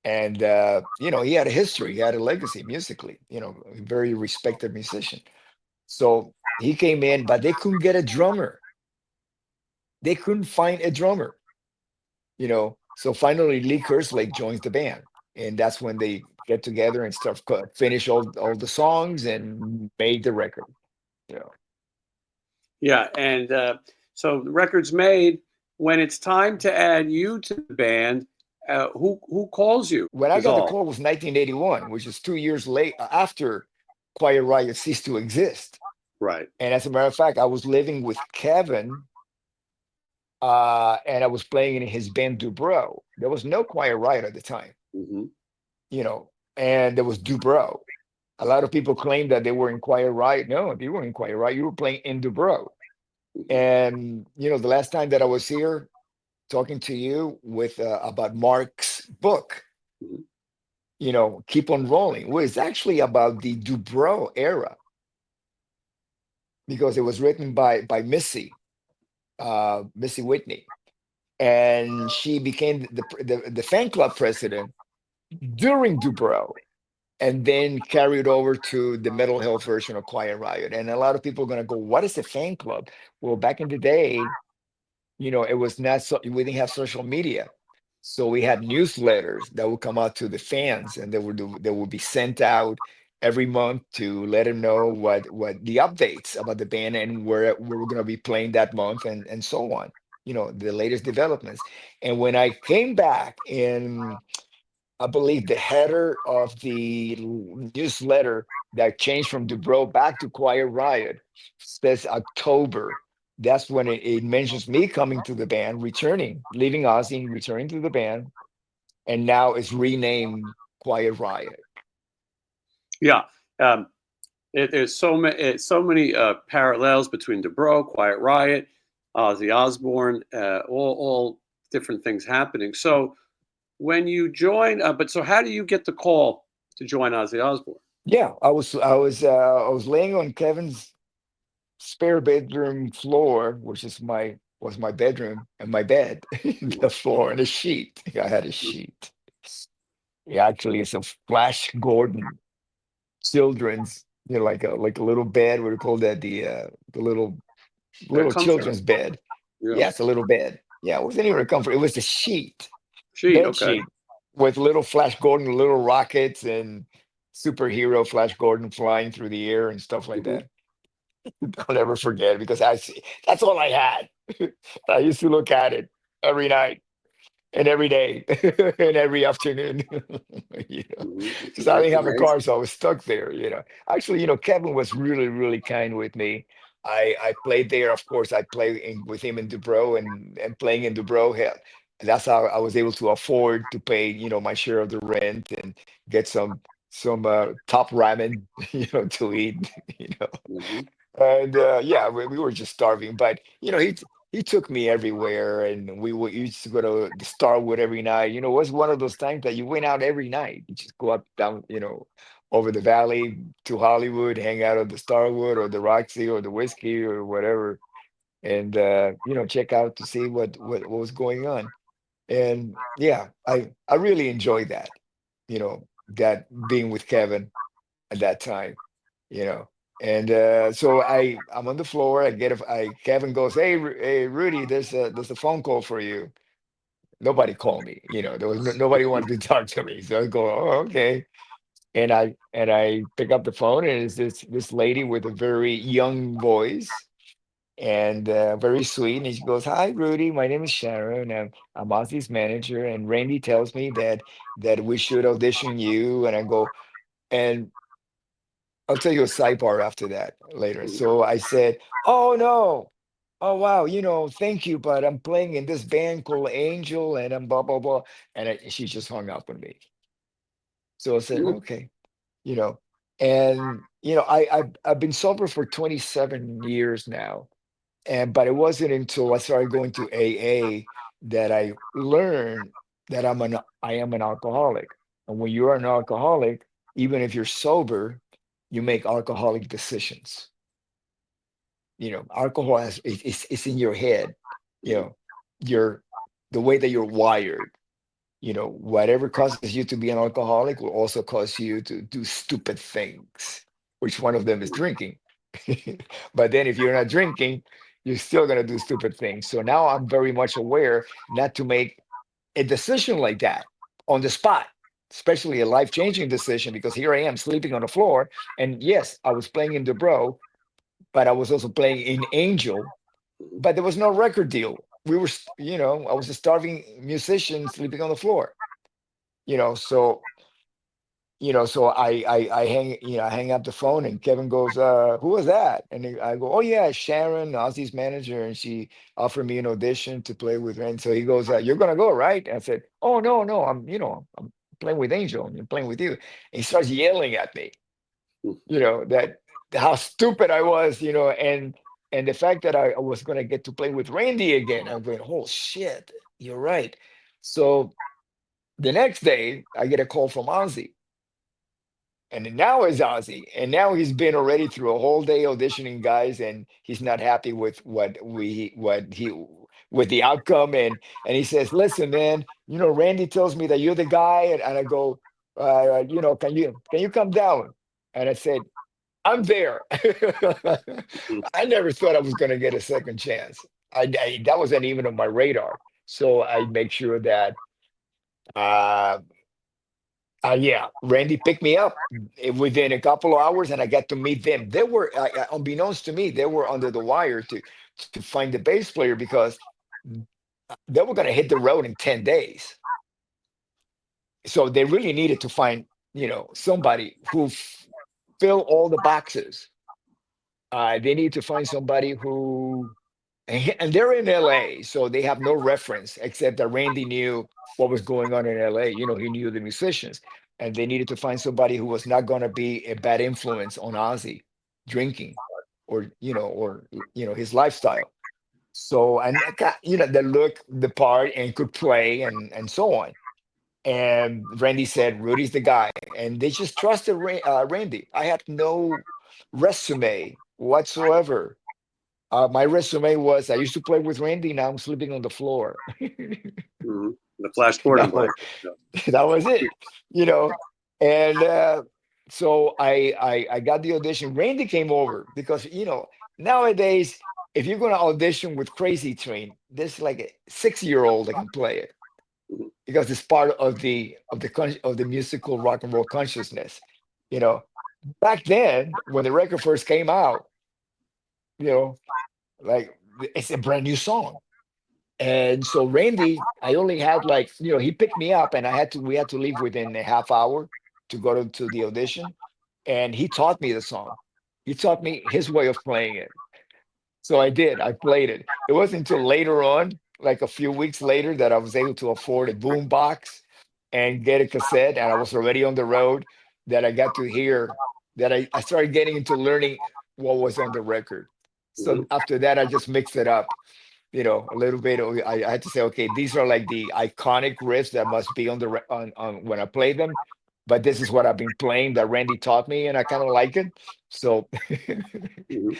and he had a history, he had a legacy musically. A very respected musician. So he came in, but they couldn't get a drummer. They couldn't find a drummer. So finally Lee Kerslake joins the band, and that's when they get together and finish all the songs and made the record. You know, Yeah. And so the record's made. When it's time to add you to the band, who calls you? when I Is got the all. call was 1981, which is 2 years late after Quiet Riot ceased to exist. Right. And as a matter of fact, I was living with Kevin, and I was playing in his band Dubrow. There was no Quiet Riot at the time, Hmm. and there was Dubrow. A lot of people claim that they were in Quiet Riot. No, they were in Quiet Riot. You were playing in Dubrow. Mhm, And the last time that I was here talking to you with about Mark's book, mhm. Keep on Rolling, was actually about the Dubrow era because it was written by Missy Whitney, and she became the fan club president during Dubrow, and then carried over to the mental health version of Quiet Riot. And a lot of people are going to go, "What is a fan club?" Well, back in the day, it was not so we didn't have social media. So we had newsletters that would come out to the fans, and they would be sent out every month to let them know what the updates about the band and where we're going to be playing that month, and so on. The latest developments. And when I came back in, I believe the header of the newsletter that changed from Dubrow back to Quiet Riot says October. That's when it mentions me coming to the band, returning, leaving Ozzy, returning to the band, and now it's renamed Quiet Riot. Yeah. Um, there's so many parallels between Dubrow, Quiet Riot, Ozzy Osbourne, all different things happening. So when you join, but so how do you get the call to join Ozzy Osbourne? Yeah, I was laying on Kevin's spare bedroom floor, which was my bedroom and my bed, the floor and a sheet. I had a sheet. Yeah, actually, it's a Flash Gordon children's, like a little bed. We call that the A little comforter. children's bed. Yeah. Yeah, it's a little bed. Yeah, it wasn't even a comfort. It was a sheet, Sheet. bed Okay. sheet with little Flash Gordon, little rockets and superhero Flash Gordon flying through the air and stuff like Hmm. that. I'll never forget it because that's all I had. I used to look at it every night and every day and every afternoon. you know, It's, because I it's didn't have a car, amazing. so I was stuck there. Actually, Kevin was really, really kind with me. I played there, of course. I played with him in Dubrow, and playing in Dubrow. That's how I was able to afford to pay, my share of the rent and get some top ramen, to eat. You know, Hmm. and yeah, we were just starving. But he took me everywhere, and used to go to the Starwood every night. It was one of those times that you went out every night. You just go up down, over the valley to Hollywood, hang out at the Starwood or the Roxy or the Whiskey or whatever, and check out to see what was going on. And yeah, I really enjoyed that. That being with Kevin at that time, you know. And so I'm on the floor. Kevin goes, "Hey, hey, Rudy, there's a phone call for you." Nobody called me. There was nobody wanted to talk to me. So I go, "Oh, okay." And I pick up the phone, and it's this lady with a very young voice and very sweet. And she goes, "Hi, Rudy. My name is Sharon. I'm Ozzy's manager, and Randy tells me that we should audition you." And I go, and I'll tell you a sidebar after that later. So I said, "Oh no, oh wow, thank you, but I'm playing in this band called Angel, and I'm blah blah blah." And she just hung up on me. So I said, Hmm. "Okay," you know. And I've been sober for 27 years now, and but it wasn't until I started going to AA that I learned that I am an alcoholic. And when you're an alcoholic, even if you're sober, you make alcoholic decisions. Alcohol it's in your head. You know, your the way that you're wired. Whatever causes you to be an alcoholic will also cause you to do stupid things, which one of them is drinking. But then if you're not drinking, you're still going to do stupid things. So now I'm very much aware not to make a decision like that on the spot, especially a life-changing decision, because here I am sleeping on the floor. And yes, I was playing in the bro, but I was also playing in Angel, but there was no record deal. I was a starving musician sleeping on the floor, so I hang up the phone, and Kevin goes, "Who was that?" And I go, "Oh yeah, Sharon, Ozzy's manager, and she offered me an audition to play with her." And so he goes, "You're gonna go, right?" And I said, "Oh no, no, I'm playing with Angel. I'm playing with you." And he starts yelling at me. Mm. That how stupid I was, and the fact that I was going to get to play with Randy again. I'm going, oh shit, you're right. So the next day, I get a call from Ozzy, and then now it's Ozzy, and now he's been already through a whole day auditioning guys, and he's not happy with with the outcome, and he says, "Listen, man, Randy tells me that you're the guy," and I go, can you come down?" And I said, "I'm there." Mm. I never thought I was going to get a second chance. That wasn't even on my radar. So I make sure that uh, yeah, Randy picked me up within a couple of hours, and I got to meet them. They were, unbeknownst to me, they were under the wire to find the bass player because they were going to hit the road in 10 days. So they really needed to find, somebody who fill all the boxes. They need to find somebody who, and they're in LA, so they have no reference except that Randy knew what was going on in LA. He knew the musicians, and they needed to find somebody who was not going to be a bad influence on Ozzy drinking, or his lifestyle. So, and the look, the part, and could play, and so on. And Randy said, "Rudy's the guy," and they just trusted Randy. I had no resume whatsoever. My resume was I used to play with Randy. Now I'm sleeping on the floor. Mm. The Flash Gordon that was blanket. Yeah. that was it, you know. And so I got the audition. Randy came over because nowadays if you're going to audition with Crazy Train, there's like a 6-year-old that can play it Mhm. because it's part of the musical rock and roll consciousness. You know, back then when the record first came out, you know, like it's a brand new song. And so Randy, I only had like, he picked me up and we had to leave within a half hour to go to the audition. And he taught me the song. He taught me his way of playing it. So I did. I played it. It wasn't until later on, like a few weeks later, that I was able to afford a boom box and get a cassette. And I was already on the road that I got to hear that I started getting into learning what was on the record. Mhm. So after that, I just mixed it up, a little bit. I had to say, okay, these are like the iconic riffs that must be on on when I play them. But this is what I've been playing that Randy taught me, and I kind of like it. So Mhm.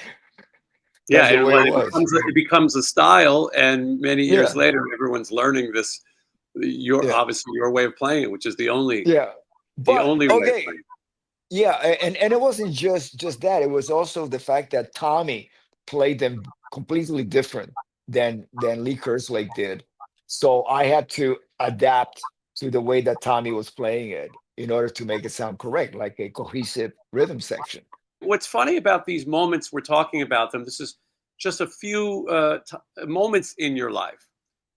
Yeah, that's the and way well, it was. it becomes a style, and many years Yeah, later, everyone's learning this. Your yeah, obviously your way of playing it, which is yeah. the But only way of okay, playing. yeah, and it wasn't just that. It was also the fact that Tommy played them completely different than Lee Kerslake did. So I had to adapt to the way that Tommy was playing it in order to make it sound correct, like a cohesive rhythm section. What's funny about these moments we're talking about them? This is just a few moments in your life,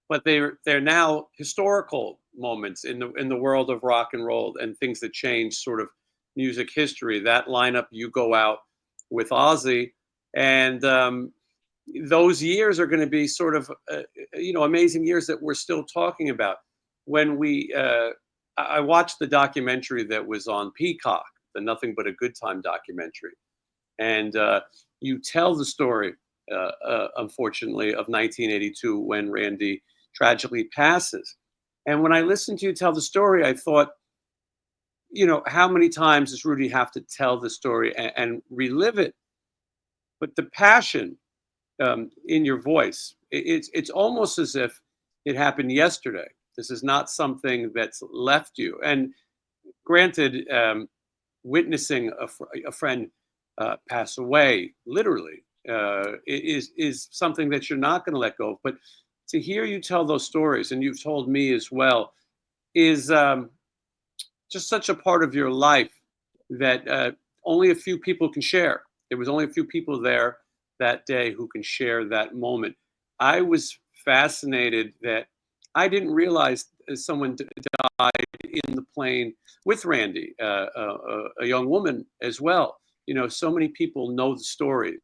but they're now historical moments in the world of rock and roll and things that change sort of music history. That lineup, you go out with Ozzy, and those years are going to be sort of amazing years that we're still talking about. When I watched the documentary that was on Peacock, the Nothing But a Good Time documentary, and you tell the story, unfortunately, of 1982 when Randy tragically passes. And when I listened to you tell the story, I thought, how many times does Rudy have to tell the story and relive it? But the passion in your voice, it's almost as if it happened yesterday. This is not something that's left you. And granted, witnessing a friend pass away, literally, is something that you're not going to let go of. But to hear you tell those stories, and you've told me as well, is just such a part of your life that only a few people can share. There was only a few people there that day who can share that moment. I was fascinated that I didn't realize someone died in the plane with Randy, a young woman as well. So many people know the story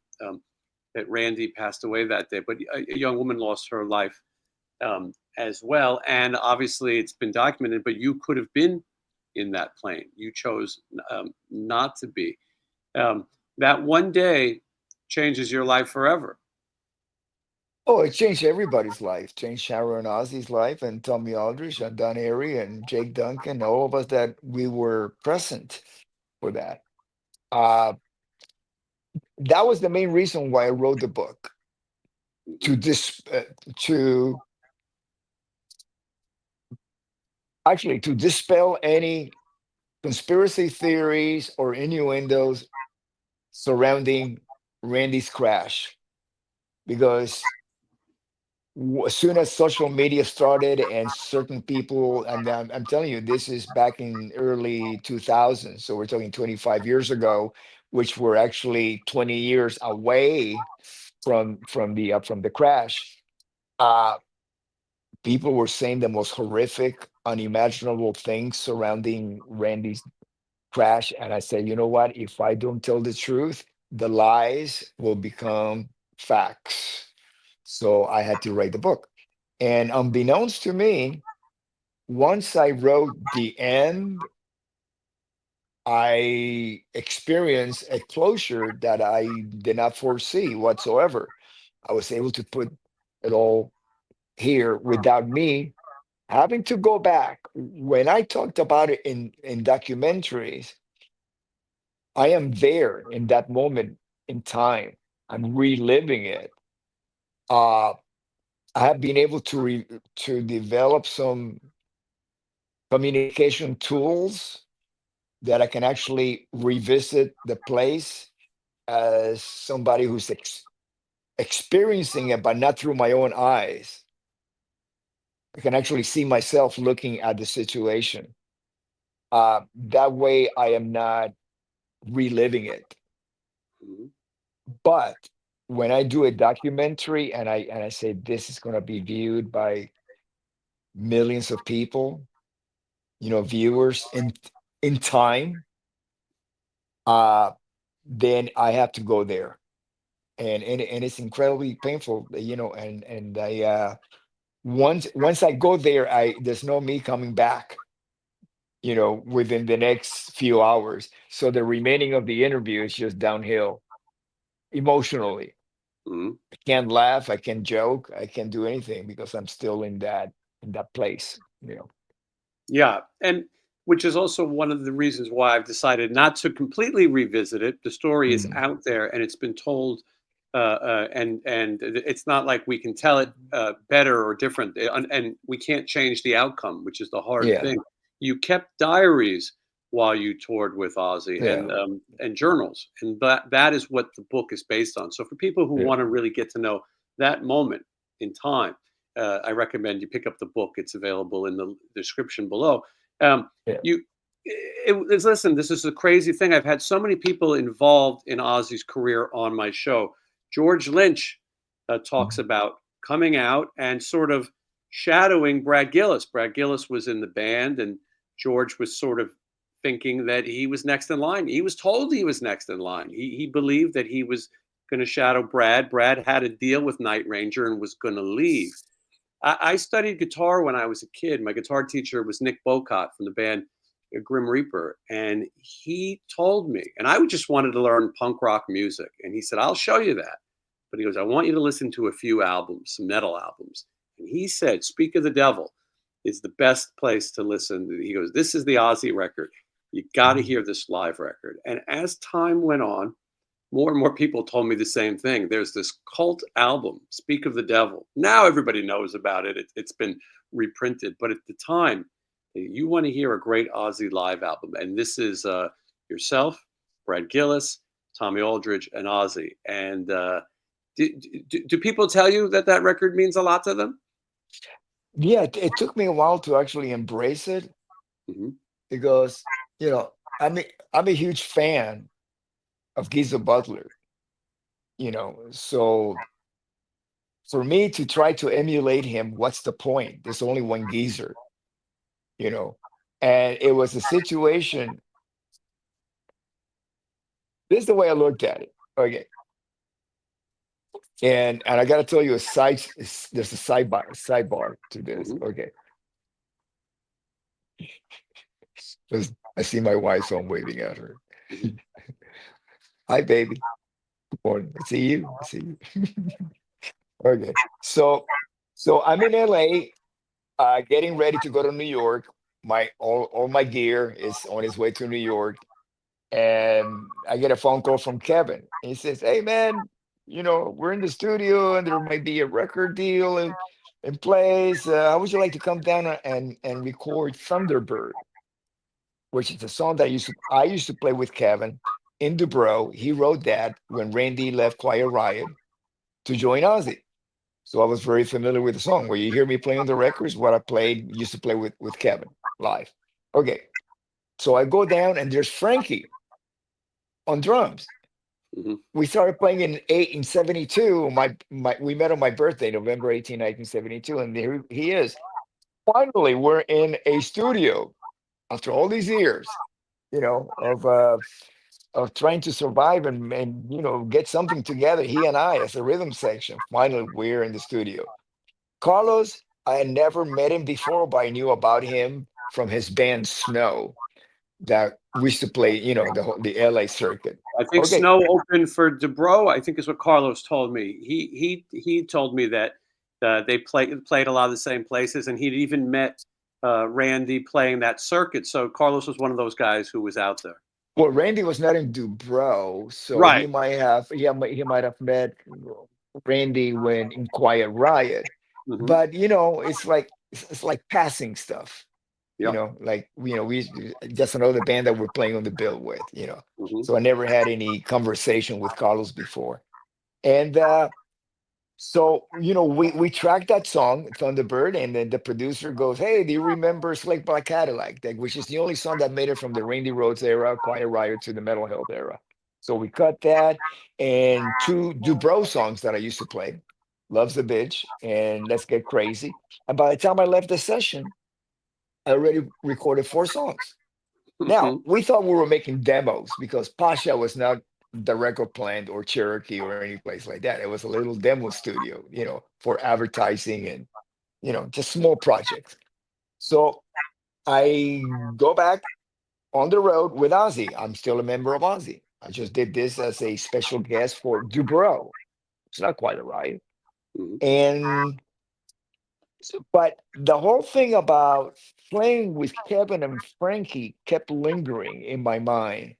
that Randy passed away that day, but a young woman lost her life as well. And obviously, it's been documented, but you could have been in that plane. You chose not to be. Um, that one day changes your life forever. Oh, it changed everybody's life. Changed Sharon Ozzy's life, and Tommy Aldrich, and Don Airy, and Jake Duncan, all of us that we were present for that. Uh, that was the main reason why I wrote the book, to Mhm. dis to actually to dispel any conspiracy theories or innuendos surrounding Randy's crash, because as soon as social media started and certain people, and I'm telling you, this is back in early 2000s, so we're talking 25 years ago, which were actually 20 years away from the crash. Uh, People were saying the most horrific, unimaginable things surrounding Randy's crash, and I said, you know what? If I don't tell the truth, the lies will become facts. So I had to write the book. And unbeknownst to me, once I wrote the end, I experienced a closure that I did not foresee whatsoever. I was able to put it all here without me having to go back. When I talked about it in documentaries, I am there in that moment in time. I'm reliving it. Uh, I have been able to develop some communication tools that I can actually revisit the place as somebody who's experiencing it, but not through my own eyes. I can actually see myself looking at the situation. That way, I am not reliving it. Mhm. But when I do a documentary and I say this is going to be viewed by millions of people, viewers in time, uh, then I have to go there, and it's incredibly painful, and I once I go there, I there's no me coming back, within the next few hours. So the remaining of the interview is just downhill emotionally. Mhm. I can't laugh, I can't joke, I can't do anything because I'm still in that place. Yeah, and which is also one of the reasons why I've decided not to completely revisit it. The story is Mm, out there and it's been told, and it's not like we can tell it better or different, and we can't change the outcome, which is the hard yeah, thing. You kept diaries while you toured with Ozzy, yeah, and journals, and that is what the book is based on. So for people who yeah, want to really get to know that moment in time, I recommend you pick up the book. It's available in the description below. Um, yeah. listen. This is a crazy thing. I've had so many people involved in Ozzy's career on my show. George Lynch talks Mhm. about coming out and sort of shadowing Brad Gillis. Brad Gillis was in the band, and George was sort of thinking that he was next in line. He was told he was next in line. He believed that he was going to shadow Brad. Brad had a deal with Night Ranger and was going to leave. I studied guitar when I was a kid. My guitar teacher was Nick Bocott from the band Grim Reaper, and he told me, and I just wanted to learn punk rock music, and he said, "I'll show you that." But he goes, "I want you to listen to a few albums, some metal albums." And he said, "Speak of the Devil is the best place to listen." He goes, "This is the Ozzy record. You got to Mhm. hear this live record." And as time went on, more and more people told me the same thing. There's this cult album, Speak of the Devil. Now everybody knows about it. It's been reprinted. But at the time, you want to hear a great Ozzy live album. And this is yourself, Brad Gillis, Tommy Aldridge, and Ozzy. And do people tell you that that record means a lot to them? Yeah, it took me a while to actually embrace it Hmm. because you know I'm a huge fan of Geezer Butler. So for me to try to emulate him, what's the point? There's only one Geezer, you know. And it was a situation. This is the way I looked at it. Okay, and I got to tell you there's a sidebar to this. Hmm. Okay, because I see my wife, so I'm waving at her. Hmm. Hi, baby. Good morning. I see you. I see you. Okay. So I'm in LA, getting ready to go to New York. My all my gear is on its way to New York, and I get a phone call from Kevin. He says, "Hey, man, we're in the studio, and there might be a record deal in place. How would you like to come down and record Thunderbird, which is a song that I used to play with Kevin in Dubrow. He wrote that when Randy left Quiet Riot to join Ozzy. So I was very familiar with the song. Where you hear me playing on the records, what I played used to play with Kevin live. Okay, so I go down and there's Frankie on drums. Hmm. We started playing in 72. We met on my birthday, November 18, 1972, and there he is. Finally, we're in a studio after all these years, of trying to survive and get something together. He and I, as a rhythm section, finally we're in the studio. Carlos, I had never met him before, but I knew about him from his band Snow that we used to play, the LA circuit. I think Okay. Snow opened for Dubrow. I think is what Carlos told me. He told me that they played a lot of the same places, and he'd even met Randy playing that circuit. So Carlos was one of those guys who was out there. Well, Randy was not in Dubrow, so he Right. might have met Randy when in Quiet Riot. Hmm. But it's like passing stuff. Yep. We just another band that we're playing on the bill with. Hmm. So I never had any conversation with Carlos before. And we tracked that song, Thunderbird, and then the producer goes, "Hey, do you remember Slick Black Cadillac?" Which is the only song that made it from the Randy Rhoads era, Quiet Riot, to the Metal Health era. So we cut that and two Dubrow songs that I used to play, "Love's the Bitch" and "Let's Get Crazy." And by the time I left the session, I already recorded four songs. Now, Hmm. we thought we were making demos because Pasha was not the record plant or Cherokee or any place like that. It was a little demo studio, for advertising and, just small projects. So I go back on the road with Ozzy. I'm still a member of Ozzy. I just did this as a special guest for Dubrow. It's not quite right. Hmm. And but the whole thing about playing with Kevin and Frankie kept lingering in my mind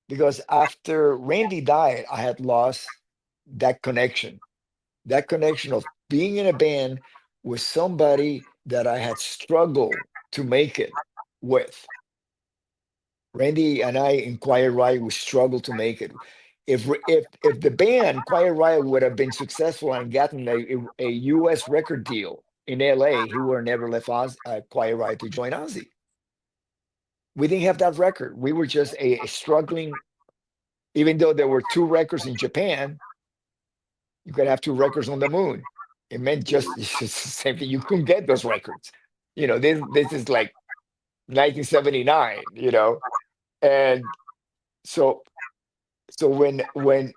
because after Randy died, I had lost that connection of being in a band with somebody that I had struggled to make it with. Randy and I in Quiet Riot, we struggled to make it. If the band Quiet Riot would have been successful and gotten a U.S. record deal in L.A., he would have never left Quiet Riot to join Ozzy. We didn't have that record. We were just a struggling. Even though there were two records in Japan, you could have two records on the moon. It meant just, it's just the same thing. You couldn't get those records. This is like 1979. And so so when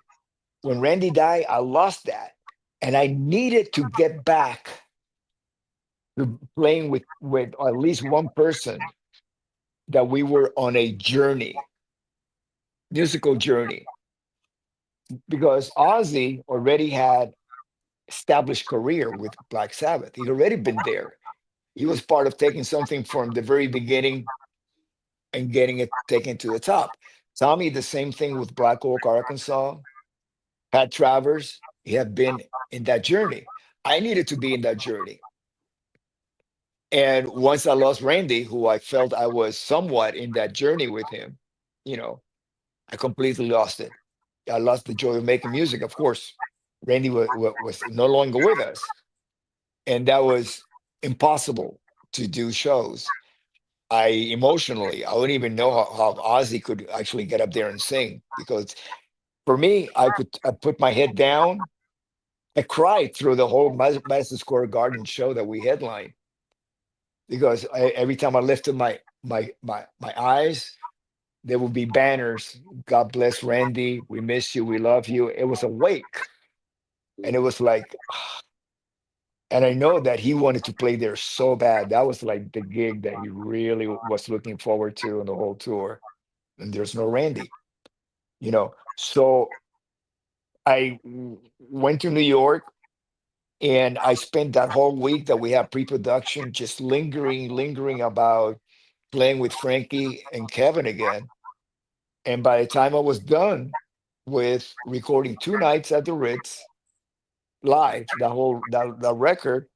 Randy died, I lost that, and I needed to get back to playing with at least one person that we were on a journey, musical journey, because Ozzy already had established career with Black Sabbath. He'd already been there. He was part of taking something from the very beginning and getting it taken to the top. Tommy, the same thing with Black Oak, Arkansas. Pat Travers, he had been in that journey. I needed to be in that journey. And once I lost Randy, who I felt I was somewhat in that journey with him, you know, I completely lost it. I lost the joy of making music, of course. Randy was no longer with us. And that was impossible to do shows. I wouldn't even know how Ozzy could actually get up there and sing because for me, I put my head down. I cried through the whole Madison Square Garden show that we headlined because every time I lifted my eyes, there would be banners. God bless Randy. We miss you. We love you. It was a wake, and it was like, and I know that he wanted to play there so bad. That was like the gig that he really was looking forward to on the whole tour. And there's no Randy. So went to New York, and I spent that whole week that we had pre-production just lingering about playing with Frankie and Kevin again. And by the time I was done with recording 2 nights at the Ritz live, the record,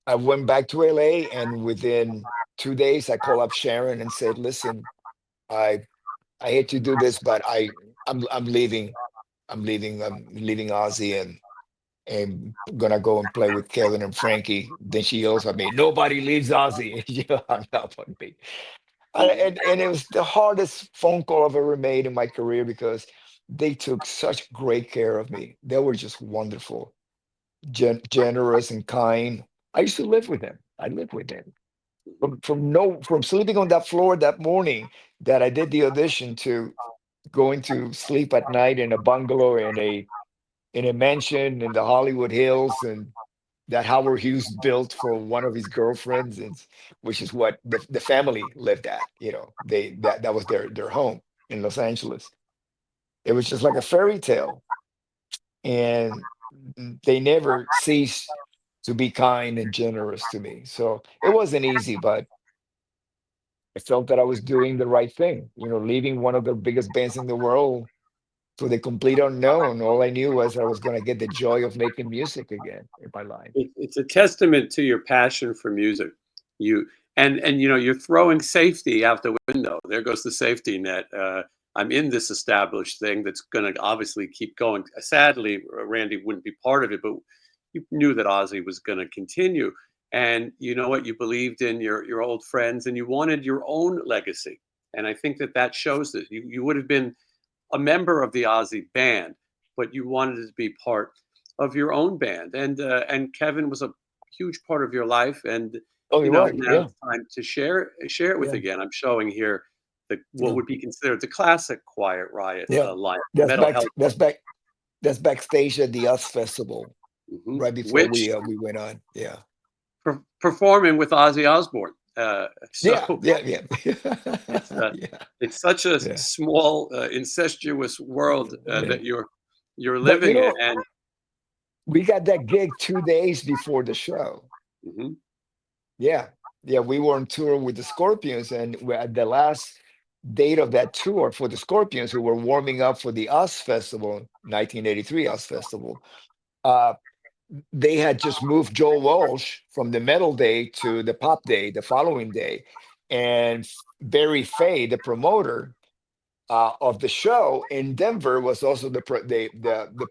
I went back to LA, and within 2 days I called up Sharon and said, "Listen, I I hate to do this, but I'm leaving. I'm leaving Ozzy, and gonna go and play with Kevin and Frankie." Then she yells at me, "Nobody leaves Ozzy." And she hung up on me. Mhm. And it was the hardest phone call I've ever made in my career, because they took such great care of me. They were just wonderful, generous and kind. I used to live with them. I lived with them. Mhm. From sleeping on that floor that morning that I did the audition, to going to sleep at night in a bungalow in a mansion in the Hollywood Hills, and that Howard Hughes built for one of his girlfriends, and which is what the family lived at. That was their home in Los Angeles. It was just like a fairy tale, and they never ceased to be kind and generous to me. So it wasn't easy, but I felt that I was doing the right thing. Leaving one of the biggest bands in the world for the complete unknown. All I knew was I was going to get the joy of making music again in my life. It's a testament to your passion for music. You and you're throwing safety out the window. There goes the safety net. I'm in this established thing that's going to obviously keep going. Sadly, Randy wouldn't be part of it, but you knew that Ozzy was going to continue. And you know what? You believed in your old friends, and you wanted your own legacy. And I think that shows that you would have been a member of the Ozzy band, but you wanted to be part of your own band. And Kevin was a huge part of your life. And Oh, you was, now yeah, it's time to share it with yeah, again. I'm showing here what yeah, would be considered the classic Quiet Riot yeah. line, That's Metal back. Health. That's backstage at the US Festival right before Which we went on. Yeah, performing with Ozzy Osbourne. yeah, So yeah, yeah, it's yeah, it's such a yeah. small incestuous world Yeah. that you're But living in. And we got that gig 2 days before the show. mhm, Yeah. Yeah. We were on tour with the Scorpions, and we're at the last date of that tour for the Scorpions, who were warming up for the US Festival, 1983 US Festival. Uh, they had just moved Joe Walsh from the metal day to the pop day the following day. And Barry Fay, the promoter of the show in Denver, was also the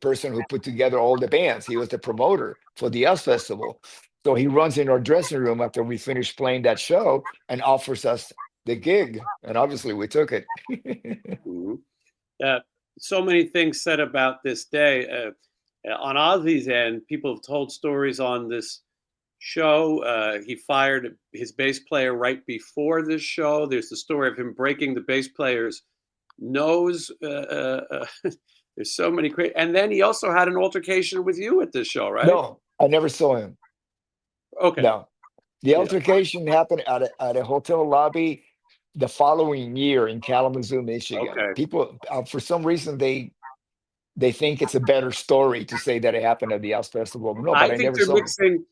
person who put together all the bands. He was the promoter for the US Festival. So he runs in our dressing room after we finished playing that show and offers us the gig, and obviously we took it. mhm. Uh, so many things said about this day. On Ozzy's end, people have told stories on this show. He fired his bass player right before this show. There's the story of him breaking the bass player's nose. There's so many crazy. And then he also had an altercation with you at this show, right? No, I never saw him. Okay. No, the Yeah. altercation happened at a hotel lobby the following year in Kalamazoo, Michigan. Okay. People, for some reason, they think it's a better story to say that it happened at the House Festival. No, but I I think never they're saw him. mixing.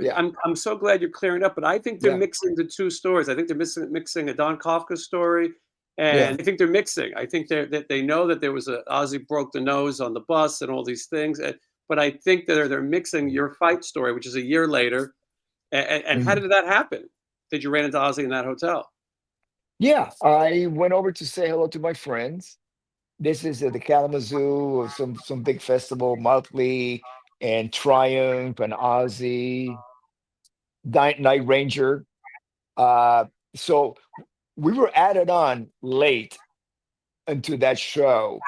Yeah, I'm so glad you're clearing up, but I think they're yeah, mixing the two stories. I think they're mixing a Don Kafka story, yeah. and I think they're mixing. I think that they know that there was a Ozzy broke the nose on the bus and all these things, but I think that they're mixing your fight story, which is a year later. And how Mhm. did that happen? Did you ran into Ozzy in that hotel? Yeah, I went over to say hello to my friends. This is at the Kalamazoo, some big festival, Motley and Triumph and Ozzy, Night Ranger. So we were added on late into that show.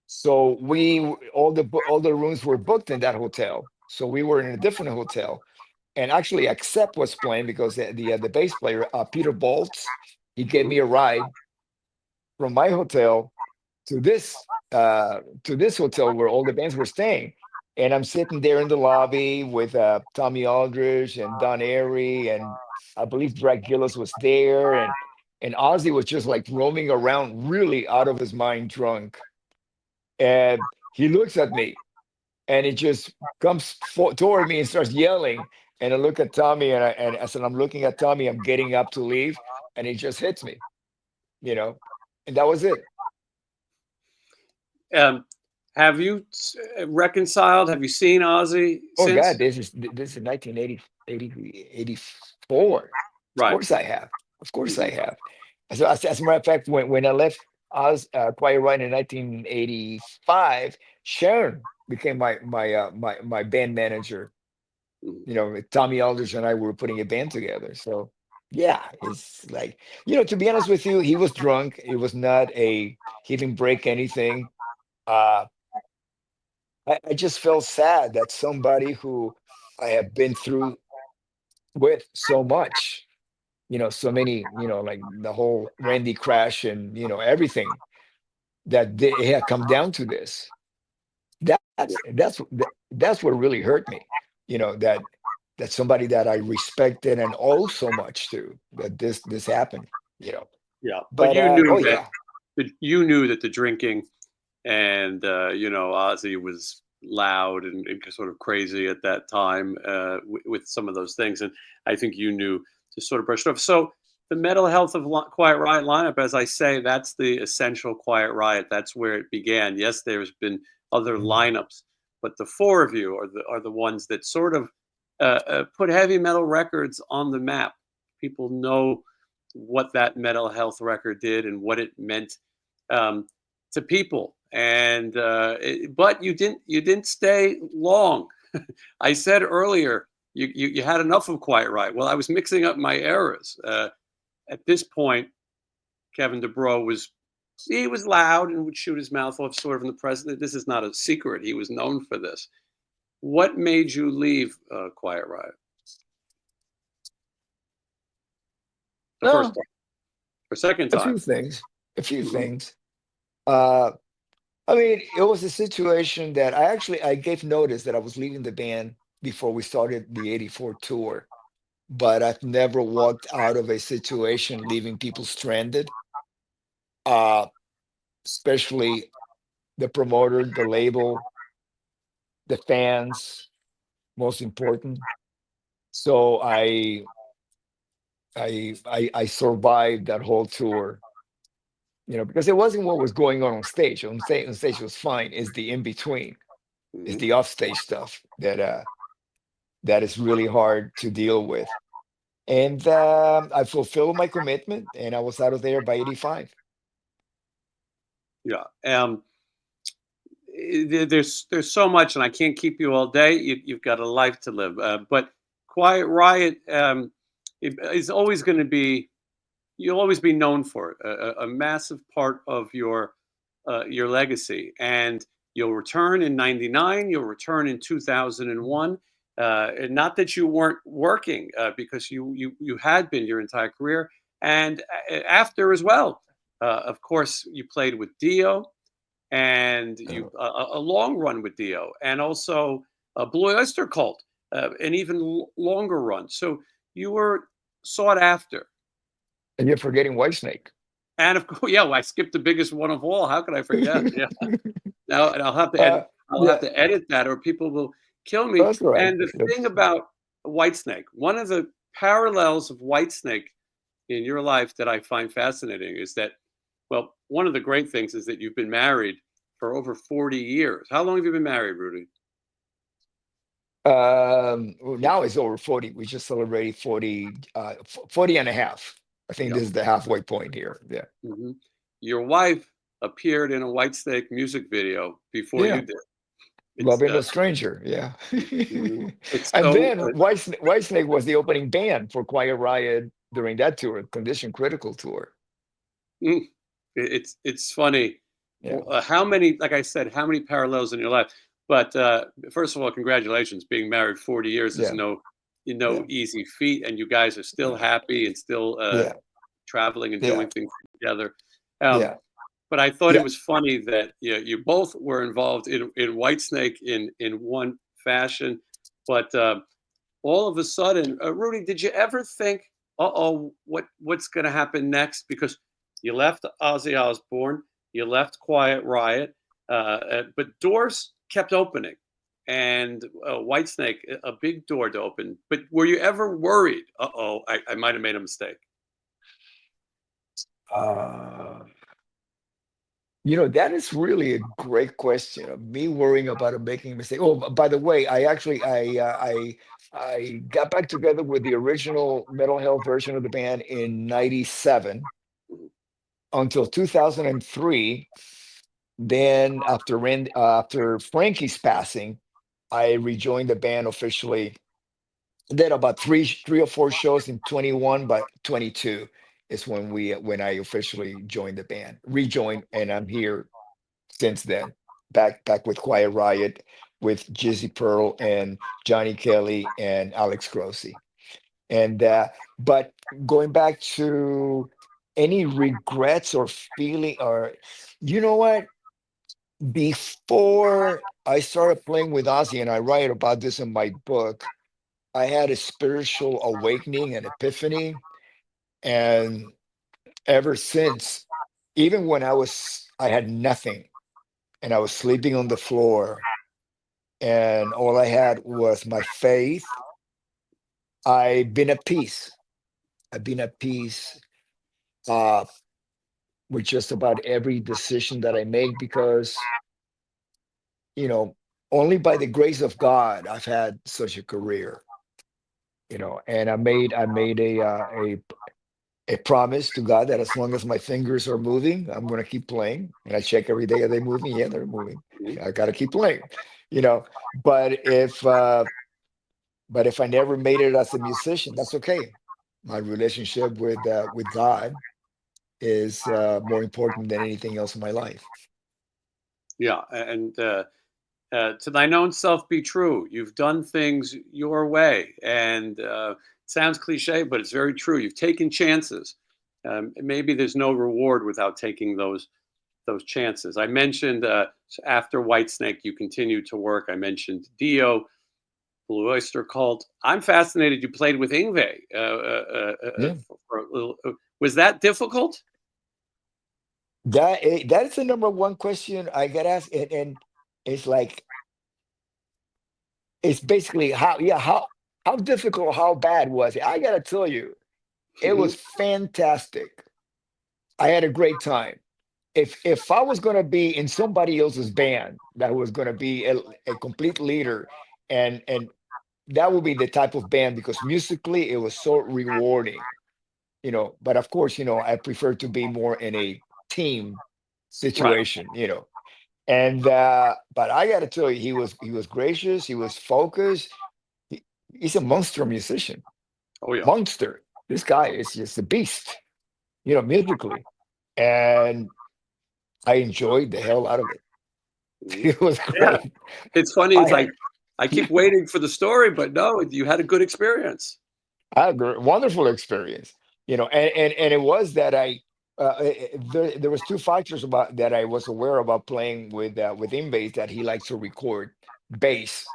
So all the rooms were booked in that hotel. So we were in a different hotel, and actually, Accept was playing, because the bass player, Peter Boltz, he gave Hmm. me a ride from my hotel to this hotel where all the bands were staying. And I'm sitting there in the lobby with Tommy Aldridge and Don Airy, and I believe Brad Gillis was there, and Ozzy was just like roaming around, really out of his mind, drunk. And he looks at me, and he just comes toward me and starts yelling. And I look at Tommy, and I said, I'm looking at Tommy, I'm getting up to leave, and he just hits me, you know, and that was it. Um, have you reconciled? Have you seen Ozzy Oh God, since? this is 1980, 84. Of Right. course I have. Of course I Mhm. have. As a matter of fact, when I left Quiet Riot in 1985, Sharon became my band manager. Mhm. You know, Tommy Aldridge and I were putting a band together. So yeah, it's like, to be honest with you, he was drunk. It was not he didn't break anything. Uh, I just felt sad that somebody who I have been through with so much, so many, like the whole Randy crash and, everything that it had come down to this. That's what really hurt me, that somebody that I respected and owe so much to, that this happened, you know. Yeah, but But you knew oh that yeah. the drinking and Ozzy was loud and sort of crazy at that time with some of those things, and I think you knew to sort of brush it off. So the mental health of Quiet Riot lineup, as I say, that's the essential Quiet Riot. That's where it began. Yes, there's been other Mhm. lineups, but the four of you are the ones that sort of put heavy metal records on the map. People know what that mental health record did and what it meant um, to people. And but you didn't stay long. I said earlier you had enough of Quiet Riot. Well, I was mixing up my eras. At this point, Kevin DeBro was loud and would shoot his mouth off sort of in the president. This is not a secret. He was known for this. What made you leave Quiet Riot the first No, time or second a few time? things, a few Mhm. things. Uh, I mean, it was a situation that I gave notice that I was leaving the band before we started the '84 tour, but I've never walked out of a situation leaving people stranded. Uh, Especially the promoter, the label, the fans, most important. So I survived that whole tour, because it wasn't what was going on stage. On stage was fine. It's the in between, it's Mhm. the offstage stuff that is really hard to deal with. And I fulfilled my commitment, and I was out of there by '85. Yeah. There's so much, and I can't keep you all day. You've got a life to live. But Quiet Riot is always going to be. You'll always be known for it. A massive part of your legacy, and you'll return in '99. You'll return in 2001. And not that you weren't working, because you had been your entire career, and after as well. Of course, you played with Dio and you a long run with Dio, and also Blue Oyster Cult, an even longer run. So you were sought after, And you're forgetting Whitesnake. and of course, yeah. Well, I skipped the biggest one of all. How could I forget? Yeah. Now, and I'll have to edit. I'll have Yeah, to edit that, or people will kill me. that's right. And the thing That's about Whitesnake, one of the parallels of Whitesnake in your life that I find fascinating is that, well, one of the great things is that you've been married for over 40 years. How long have you been married, Rudy? well, now it's over 40. We just celebrated 40, 40 and a half. I think Yeah. this is the halfway point here. Yeah. Mhm. Your wife appeared in a Whitesnake music video before you Yeah. did. It's Loving a Stranger. Yeah. mhm. It's And so then Whitesnake was the opening band for Quiet Riot during that tour, Condition Critical tour. mm, it's funny. Yeah. How many, like I said, how many parallels in your life? But first of all, congratulations. Being married 40 years is Yeah. no Yeah. easy feat, and you guys are still happy and still Yeah. traveling and Yeah. doing things together. Um, Yeah. but I thought it Yeah. was funny that you both were involved in Whitesnake in one fashion, but all of a sudden, Rudy, did you ever think, "Uh-oh, what's going to happen next?" Because you left Ozzy Osbourne, you left Quiet Riot. But doors kept opening, and Whitesnake, a big door to open. But were you ever worried? I might have made a mistake. Uh, that is really a great question. Of me worrying about making a mistake. Oh, by the way, I actually I got back together with the original Mental Health version of the band in '97 Mhm. until 2003. Then after Frankie's passing, I rejoined the band officially. Did about three or four shows in 21, but 22 is when I officially joined the band, rejoined, and I'm here since then. Back with Quiet Riot, with Jizzy Pearl and Johnny Kelly and Alex Grossi. And but going back to any regrets or feeling, or you know what? Before I started playing with Ozzy, and I write about this in my book, I had a spiritual awakening and epiphany. And ever since, even when I had nothing and I was sleeping on the floor and all I had was my faith, I've been at peace. I've been at peace uh, with just about every decision that I make because, you know, only by the grace of God I've had such a career. And I made a promise to God that as long as my fingers are moving, I'm going to keep playing. And I check every day, are they moving? Yeah, they're moving. Mhm. I got to keep playing, you know. But if I never made it as a musician, that's okay. My relationship with God is more important than anything else in my life. Yeah, and to thine own self be true. You've done things your way, and it sounds cliche, but it's very true. You've taken chances. Maybe there's no reward without taking those chances. I mentioned after Whitesnake, you continued to work. I mentioned Dio, Blue Oyster Cult. I'm fascinated. You played with Ingve Yeah, for a little. Was that difficult? that is the number one question I get asked, and it's like it's basically how difficult, how bad was it? I gotta tell you, it Hmm. was fantastic. I had a great time. If I was going to be in somebody else's band that was going to be a complete leader, and that would be the type of band, because musically it was so rewarding. But of course, I prefer to be more in a team Right. situation. And but I got to tell you, he was gracious, he was focused. he, he's a monster musician. Oh yeah. Monster. This guy is just a beast, musically. And I enjoyed the hell out of it. Mhm. It was Yeah. great. It's funny. I It's had like I keep waiting for the story, but no, you had a good experience. I had a wonderful experience. And it was that there was two factors about that I was aware about playing with Inbase, that he likes to record bass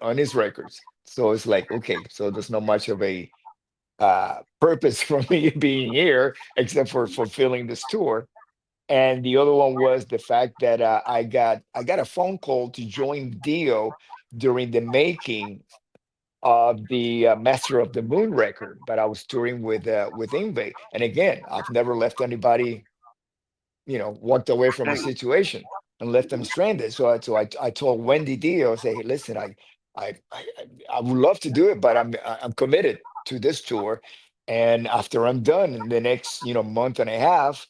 on his records. So it's like, okay, so there's not much of a purpose for me being here except for fulfilling this tour. And the other one was the fact that I got a phone call to join Dio during the making of the Master of the Moon record, but I was touring with Ingve. And again, I've never left anybody, walked away from a Hang on. situation and left them stranded. So I told Wendy Dio, say, hey, listen, I would love to do it, but I'm committed to this tour. And after I'm done in the next, month and a half,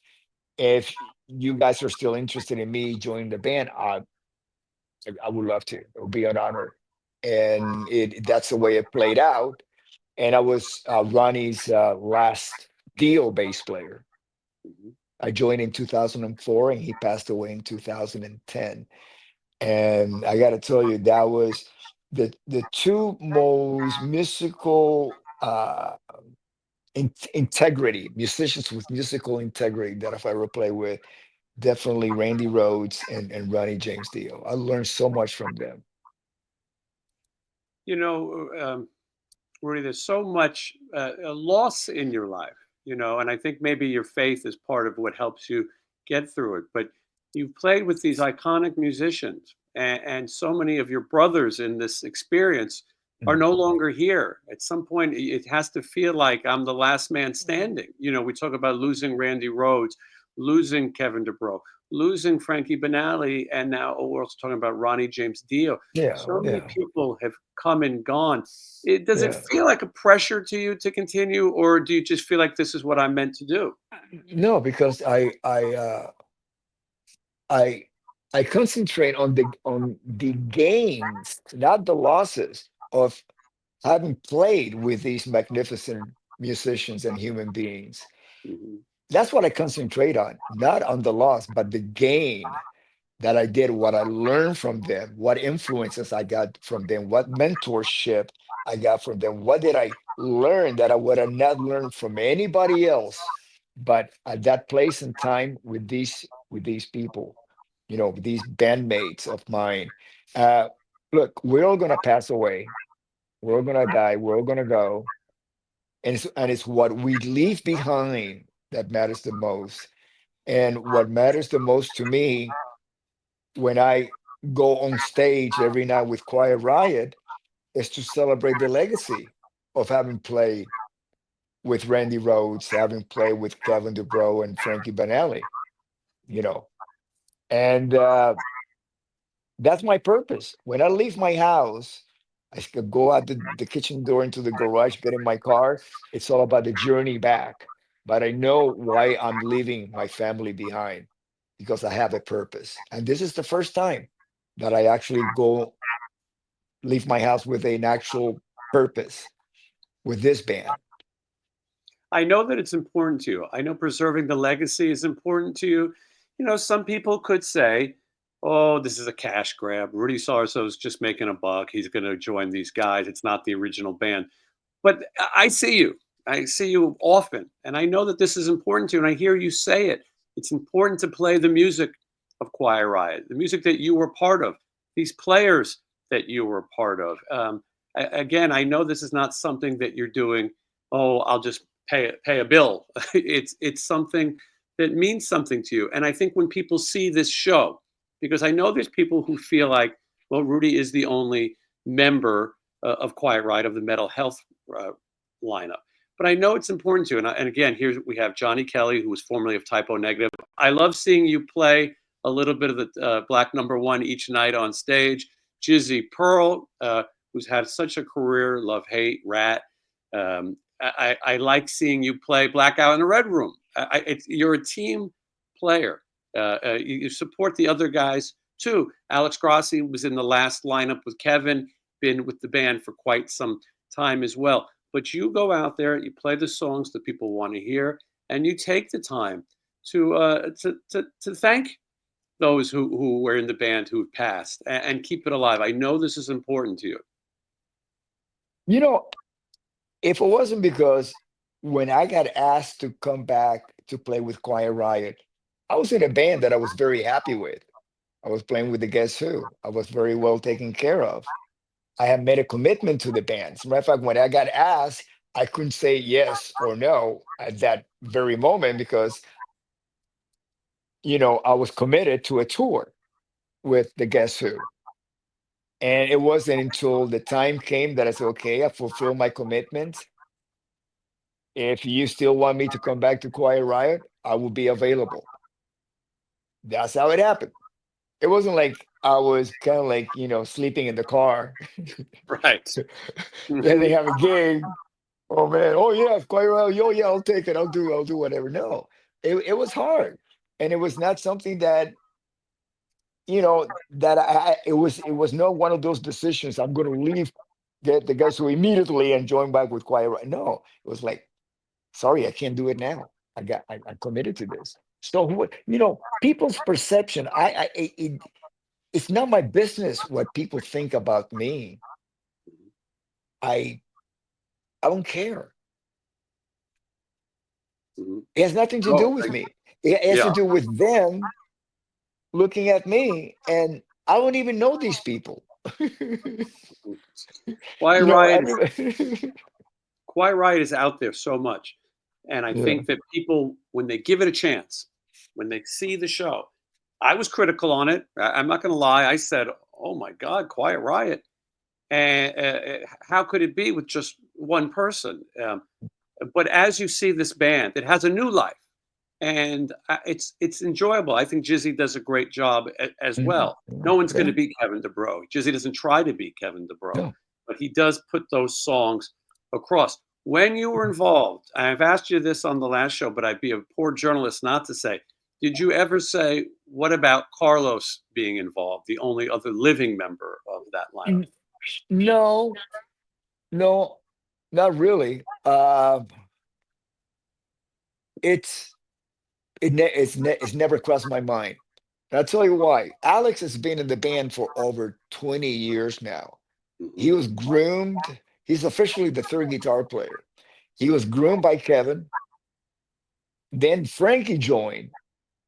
if you guys are still interested in me joining the band, I would love to. It would be an honor. And that's the way it played out. And I was Ronnie's last Dio bass player. Mhm. I joined in 2004 and he passed away in 2010. And I got to tell you, that was the two most musical integrity, musicians with musical integrity that I've ever played with. Definitely Randy Rhoads and Ronnie James Dio. I learned so much from them. You know, Rudy, there's so much loss in your life, and I think maybe your faith is part of what helps you get through it. But you've played with these iconic musicians, and so many of your brothers in this experience are Mhm. no longer here. At some point, it has to feel like I'm the last man standing. You know, we talk about losing Randy Rhoads, losing Kevin DeBro, losing Frankie Banali, and now we're also talking about Ronnie James Dio. Yeah, So many yeah, people have come and gone. Does it yeah. feel like a pressure to you to continue, or do you just feel like this is what I'm meant to do? No, because I I concentrate on the gains, not the losses of having played with these magnificent musicians and human beings. Mhm. That's what I concentrate on, not on the loss, but the gain that I did, what I learned from them, what influences I got from them, what mentorship I got from them, what did I learn that I would have not learned from anybody else, but at that place and time with these people, these bandmates of mine. Uh, Look, we're all gonna pass away, we're all gonna die, we're all gonna go, and it's what we leave behind that matters the most. And what matters the most to me when I go on stage every night with Quiet Riot is to celebrate the legacy of having played with Randy Rhoads, having played with Kevin DeBro and Frankie Banali, you know. And that's my purpose. When I leave my house, could go out the kitchen door into the garage, get in my car. It's all about the journey back. But I know why I'm leaving my family behind because I have a purpose. And this is the first time that I actually go leave my house with an actual purpose with this band. I know that it's important to you. I know preserving the legacy is important to you. You know, some people could say, "Oh, this is a cash grab. Rudy Sarzo is just making a buck. He's going to join these guys. It's not the original band." But I see you. I see you often, and I know that this is important to you. And I hear you say it. It's important to play the music of Quiet Riot, the music that you were part of, these players that you were part of. Again, I know this is not something that you're doing. Oh, I'll just pay a bill. It's something that means something to you. And I think when people see this show, because I know there's people who feel like, well, Rudy is the only member of Quiet Riot of the mental health uh, lineup. But I know it's important to. And again, here we have Johnny Kelly, who was formerly of Typo Negative. I love seeing you play a little bit of the Black Number One each night on stage. Jizzy Pearl, who's had such a career, Love Hate, RATT. I like seeing you play Blackout in the Red Room. You're a team player. You support the other guys too. Alex Grassi was in the last lineup with Kevin, been with the band for quite some time as well. But you go out there, you play the songs that people want to hear, and you take the time to thank those who were in the band who've passed and keep it alive. I know this is important to you. You know, if it wasn't because when I got asked to come back to play with Quiet Riot, I was in a band that I was very happy with. I was playing with the Guess Who. I was very well taken care of. I had made a commitment to the band. As a matter of fact, when I got asked, I couldn't say yes or no at that very moment because, I was committed to a tour with the Guess Who. And it wasn't until the time came that I said, okay, I fulfilled my commitment. If you still want me to come back to Quiet Riot, I will be available. That's how it happened. It wasn't like I was kind of like, sleeping in the car. Right. Then they Mhm. have a gig. Oh man, oh yeah, Quiet Riot. Oh yeah, I'll take it. I'll do whatever. No, it was hard. And it was not something that, that it was not one of those decisions. I'm gonna leave get the guys who immediately and join back with Quiet Riot. No, it was like, sorry, I can't do it now. I'm committed to this. So people's perception, it's not my business what people think about me. I I don't care. Mhm. It has nothing to do Oh, with me. It has yeah. to do with them looking at me, and I don't even know these people. Quiet you know, Riot is everybody. Quiet Riot is out there so much, and I Yeah. think that people, when they give it a chance, when they see the show, I was critical on it. I'm not going to lie. I said, "Oh my God, Quiet Riot, and how could it be with just one person?" But as you see this band, it has a new life, and it's enjoyable. I think Jizzy does a great job as Mhm. well. No one's going to Yeah, beat Kevin DeBro. Jizzy doesn't try to beat Kevin DeBro, no. but he does put those songs across. When you were involved, I've asked you this on the last show, but I'd be a poor journalist not to say. Did you ever say, "What about Carlos being involved, the only other living member of that lineup"? N- No, no, not really. It's it's never crossed my mind. And I'll tell you why. Alex has been in the band for over 20 years now. He Hmm. was groomed. He's officially the third guitar player. He was groomed by Kevin. Then Frankie joined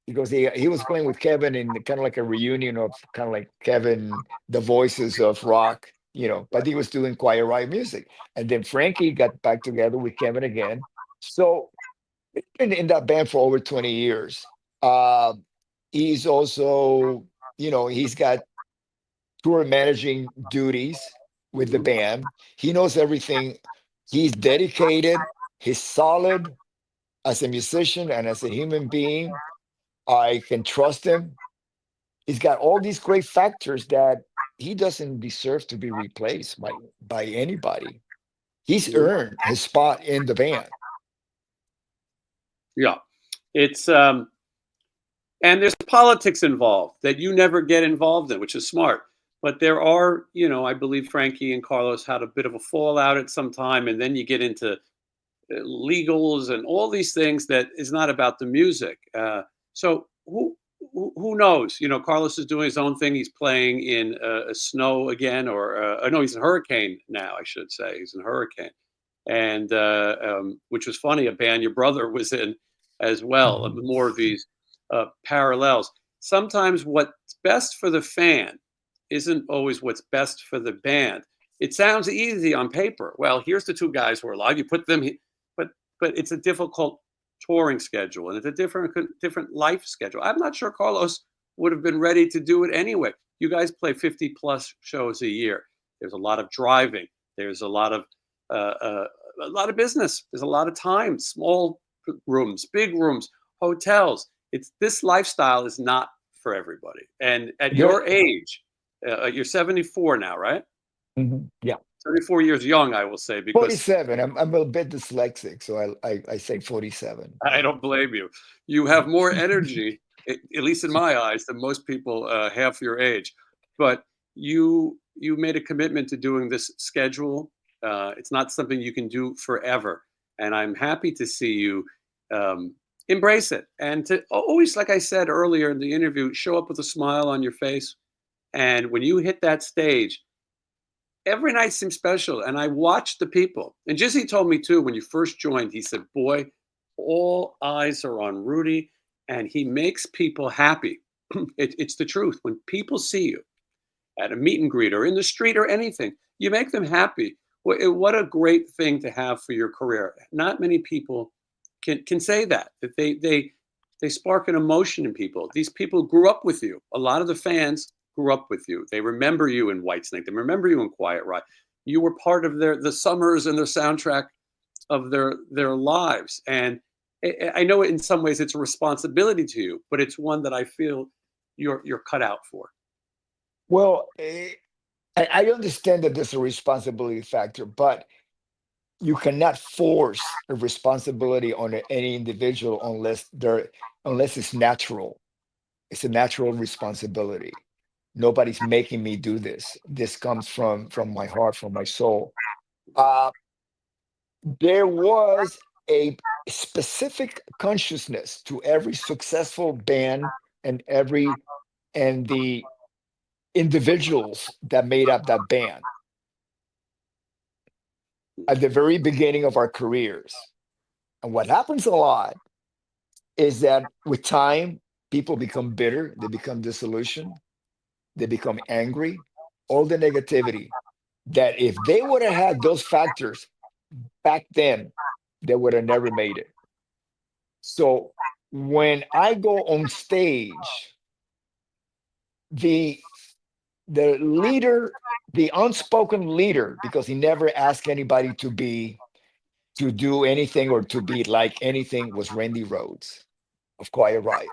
because he was playing with Kevin in kind of like a reunion of kind of like Kevin, the voices of rock, but he was doing Quiet Riot music. And then Frankie got back together with Kevin again. So he's been in that band for over 20 years. Uh, he's also, he's got tour managing duties with the Hmm. band. He knows everything. He's dedicated. He's solid as a musician and as a human being. I can trust him. He's got all these great factors that he doesn't deserve to be replaced by anybody. He's earned his spot in the band. Yeah, it's and there's politics involved that you never get involved in, which is smart. But there are, I believe Frankie and Carlos had a bit of a fallout at some time, and then you get into legals and all these things that is not about the music. So who knows? Carlos is doing his own thing. He's playing in snow again, or no, he's in hurricane now. I should say he's in hurricane, and which was funny. A band your brother was in as well. Mhm. More of these parallels. Sometimes what's best for the fan isn't always what's best for the band. It sounds easy on paper. Well, here's the two guys who are live. You put them, but it's a difficult touring schedule and it's a different life schedule. I'm not sure Carlos would have been ready to do it anyway. You guys play 50 plus shows a year. There's a lot of driving. There's uh, uh, a lot of business. There's a lot of time. Small rooms, big rooms, hotels. It's this lifestyle is not for everybody. And at There, your age, you're 74 now, right? yeah, 74 years young, I will say, because 47. I'm a bit dyslexic, so I say 47. I Yeah. don't blame you. You have more energy, at least in my eyes, than most people half your age. But you made a commitment to doing this schedule. It's not something you can do forever, and I'm happy to see you um, embrace it and to always, like I said earlier in the interview, show up with a smile on your face. And when you hit that stage, every night seems special. And I watched the people. And Jizzy told me too, when you first joined, he said, "Boy, all eyes are on Rudy, and he makes people happy." It's the truth. When people see you at a meet and greet or in the street or anything, you make them happy. What a great thing to have for your career. Not many people can say that they spark an emotion in people. These people grew up with you. A lot of the fans grew up with you. They remember you in Whitesnake. They remember you in Quiet Riot. You were part of the summers and their soundtrack of their lives. And I know in some ways it's a responsibility to you, but it's one that I feel you're cut out for. Well, I understand that there's a responsibility factor, but you cannot force a responsibility on any individual unless it's natural. It's a natural responsibility. Nobody's making me do this. This comes from my heart, from my soul. Uh, there was a specific consciousness to every successful band and the individuals that made up that band at the very beginning of our careers. And what happens a lot is that with time, people become bitter, they become disillusioned, they become angry, all the negativity. That if they would have had those factors back then, they would have never made it. So when I go on stage the the leader, the unspoken leader, because he never asked anybody to do anything or to be like anything, was Randy Rhoads of Quiet Riot.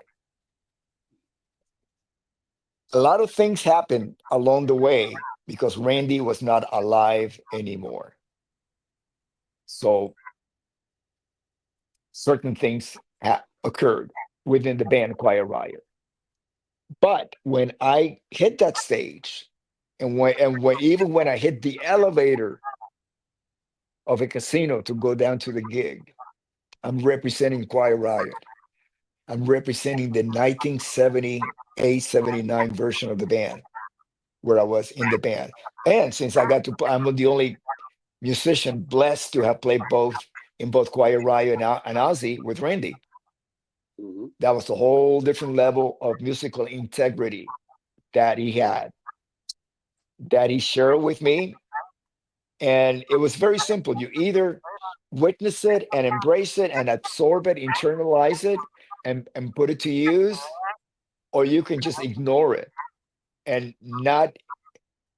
A lot of things happened along the way because Randy was not alive anymore. So certain things occurred within the band Quiet Riot. But when I hit that stage, and even when I hit the elevator of a casino to go down to the gig, I'm representing Quiet Riot. I'm representing the 1978, 79 version of the band where I was in the band. And since I'm the only musician blessed to have played both in both Quiet Riot and Ozzy with Randy. Hmm. That was a whole different level of musical integrity that he had, that he shared with me. And it was very simple. You either witness it and embrace it and absorb it, internalize it, and put it to use, or you can just ignore it and not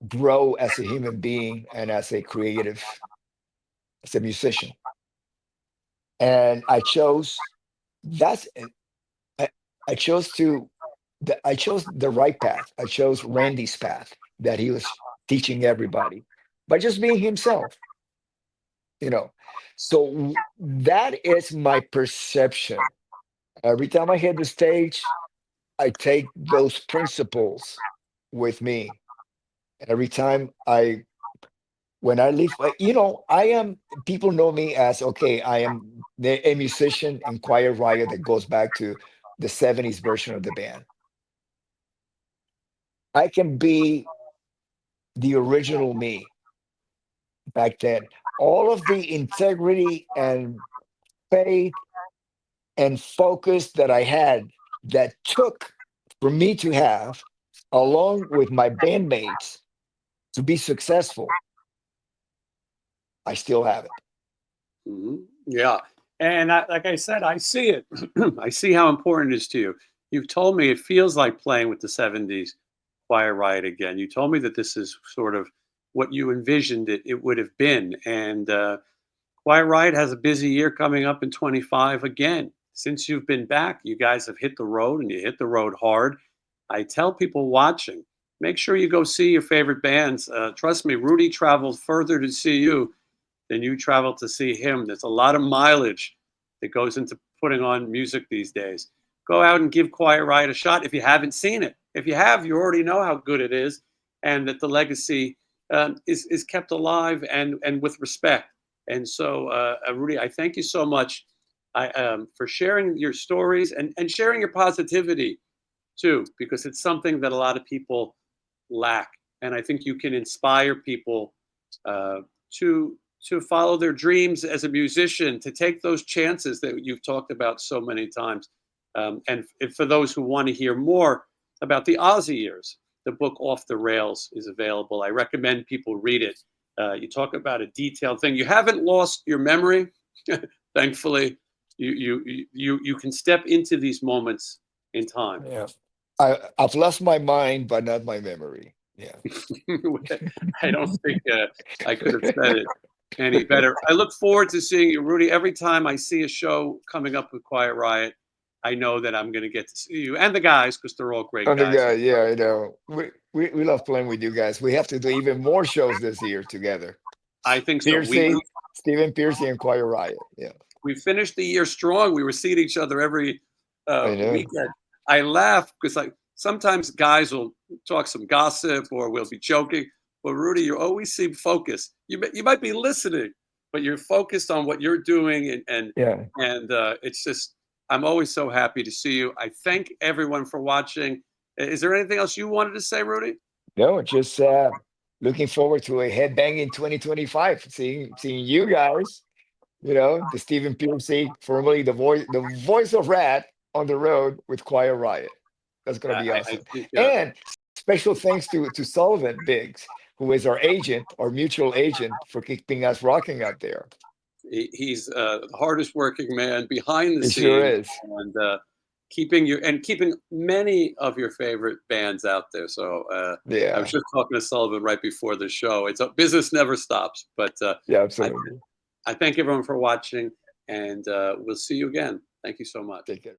grow as a human being and as a creative, as a musician. And I chose that's I, I chose to I chose the right path. I chose Randy's path that he was teaching everybody by just being himself, you know. So that is my perception. Every time I hit the stage, I take those principles with me. Every time when I leave, I am, people know me as, okay, I am a musician in Quiet Riot that goes back to the 70s version of the band. I can be the original me back then. All of the integrity and faith and focus that I had, that took for me to have, along with my bandmates, to be successful, I still have it. Hmm. Yeah. And like I said, I see it. I see how important it is to you. You've told me it feels like playing with the 70s Quiet Riot again. You told me that this is sort of what you envisioned it would have been. And Quiet Riot has a busy year coming up in 25 again. Since you've been back, you guys have hit the road and you hit the road hard. I tell people watching, make sure you go see your favorite bands. Trust me, Rudy traveled further to see you than you travel to see him. There's a lot of mileage that goes into putting on music these days. Go out and give Quiet Riot a shot if you haven't seen it. If you have, you already know how good it is, and that the legacy is kept alive and with respect. And so, Rudy, I thank you so much for sharing your stories and sharing your positivity too, because it's something that a lot of people lack. And I think you can inspire people uh, to follow their dreams as a musician, to take those chances that you've talked about so many times. And for those who want to hear more about the Ozzy years, the book Off the Rails is available. I recommend people read it. You talk about a detailed thing. You haven't lost your memory, thankfully. You can step into these moments in time. Yeah. I've lost my mind, but not my memory. Yeah. I don't think I could have said it any better. I look forward to seeing you, Rudy. Every time I see a show coming up with Quiet Riot, I know that I'm going to get to see you and the guys because they're all great Oh the guys. guy, yeah, I know. We love playing with you guys. We have to do even more shows this year together. I think so. Piercy, Stephen Piercy, and Quiet Riot. Yeah, We finished the year strong. We were seeing each other every I know. weekend. I laugh because like sometimes guys will talk some gossip or we'll be joking. But Rudy, you always seem focused. You might be listening, but you're focused on what you're doing, Yeah. and it's just I'm always so happy to see you. I thank everyone for watching. Is there anything else you wanted to say, Rudy? No, just looking forward to a headbang in 2025. Seeing you guys. The Stephen Piercy, formerly the voice of Rat, on the road with Quiet Riot. That's gonna be I awesome. think And special thanks to Sullivan Biggs, who is our agent, our mutual agent, for keeping us rocking out there. he's the hardest working man behind the It sure scenes, is. and keeping many of your favorite bands out there. So I was Yeah, just talking to Sullivan right before the show. It's a business never stops. But yeah, I, absolutely. I thank everyone for watching, and we'll see you again. Thank you so much. Take care.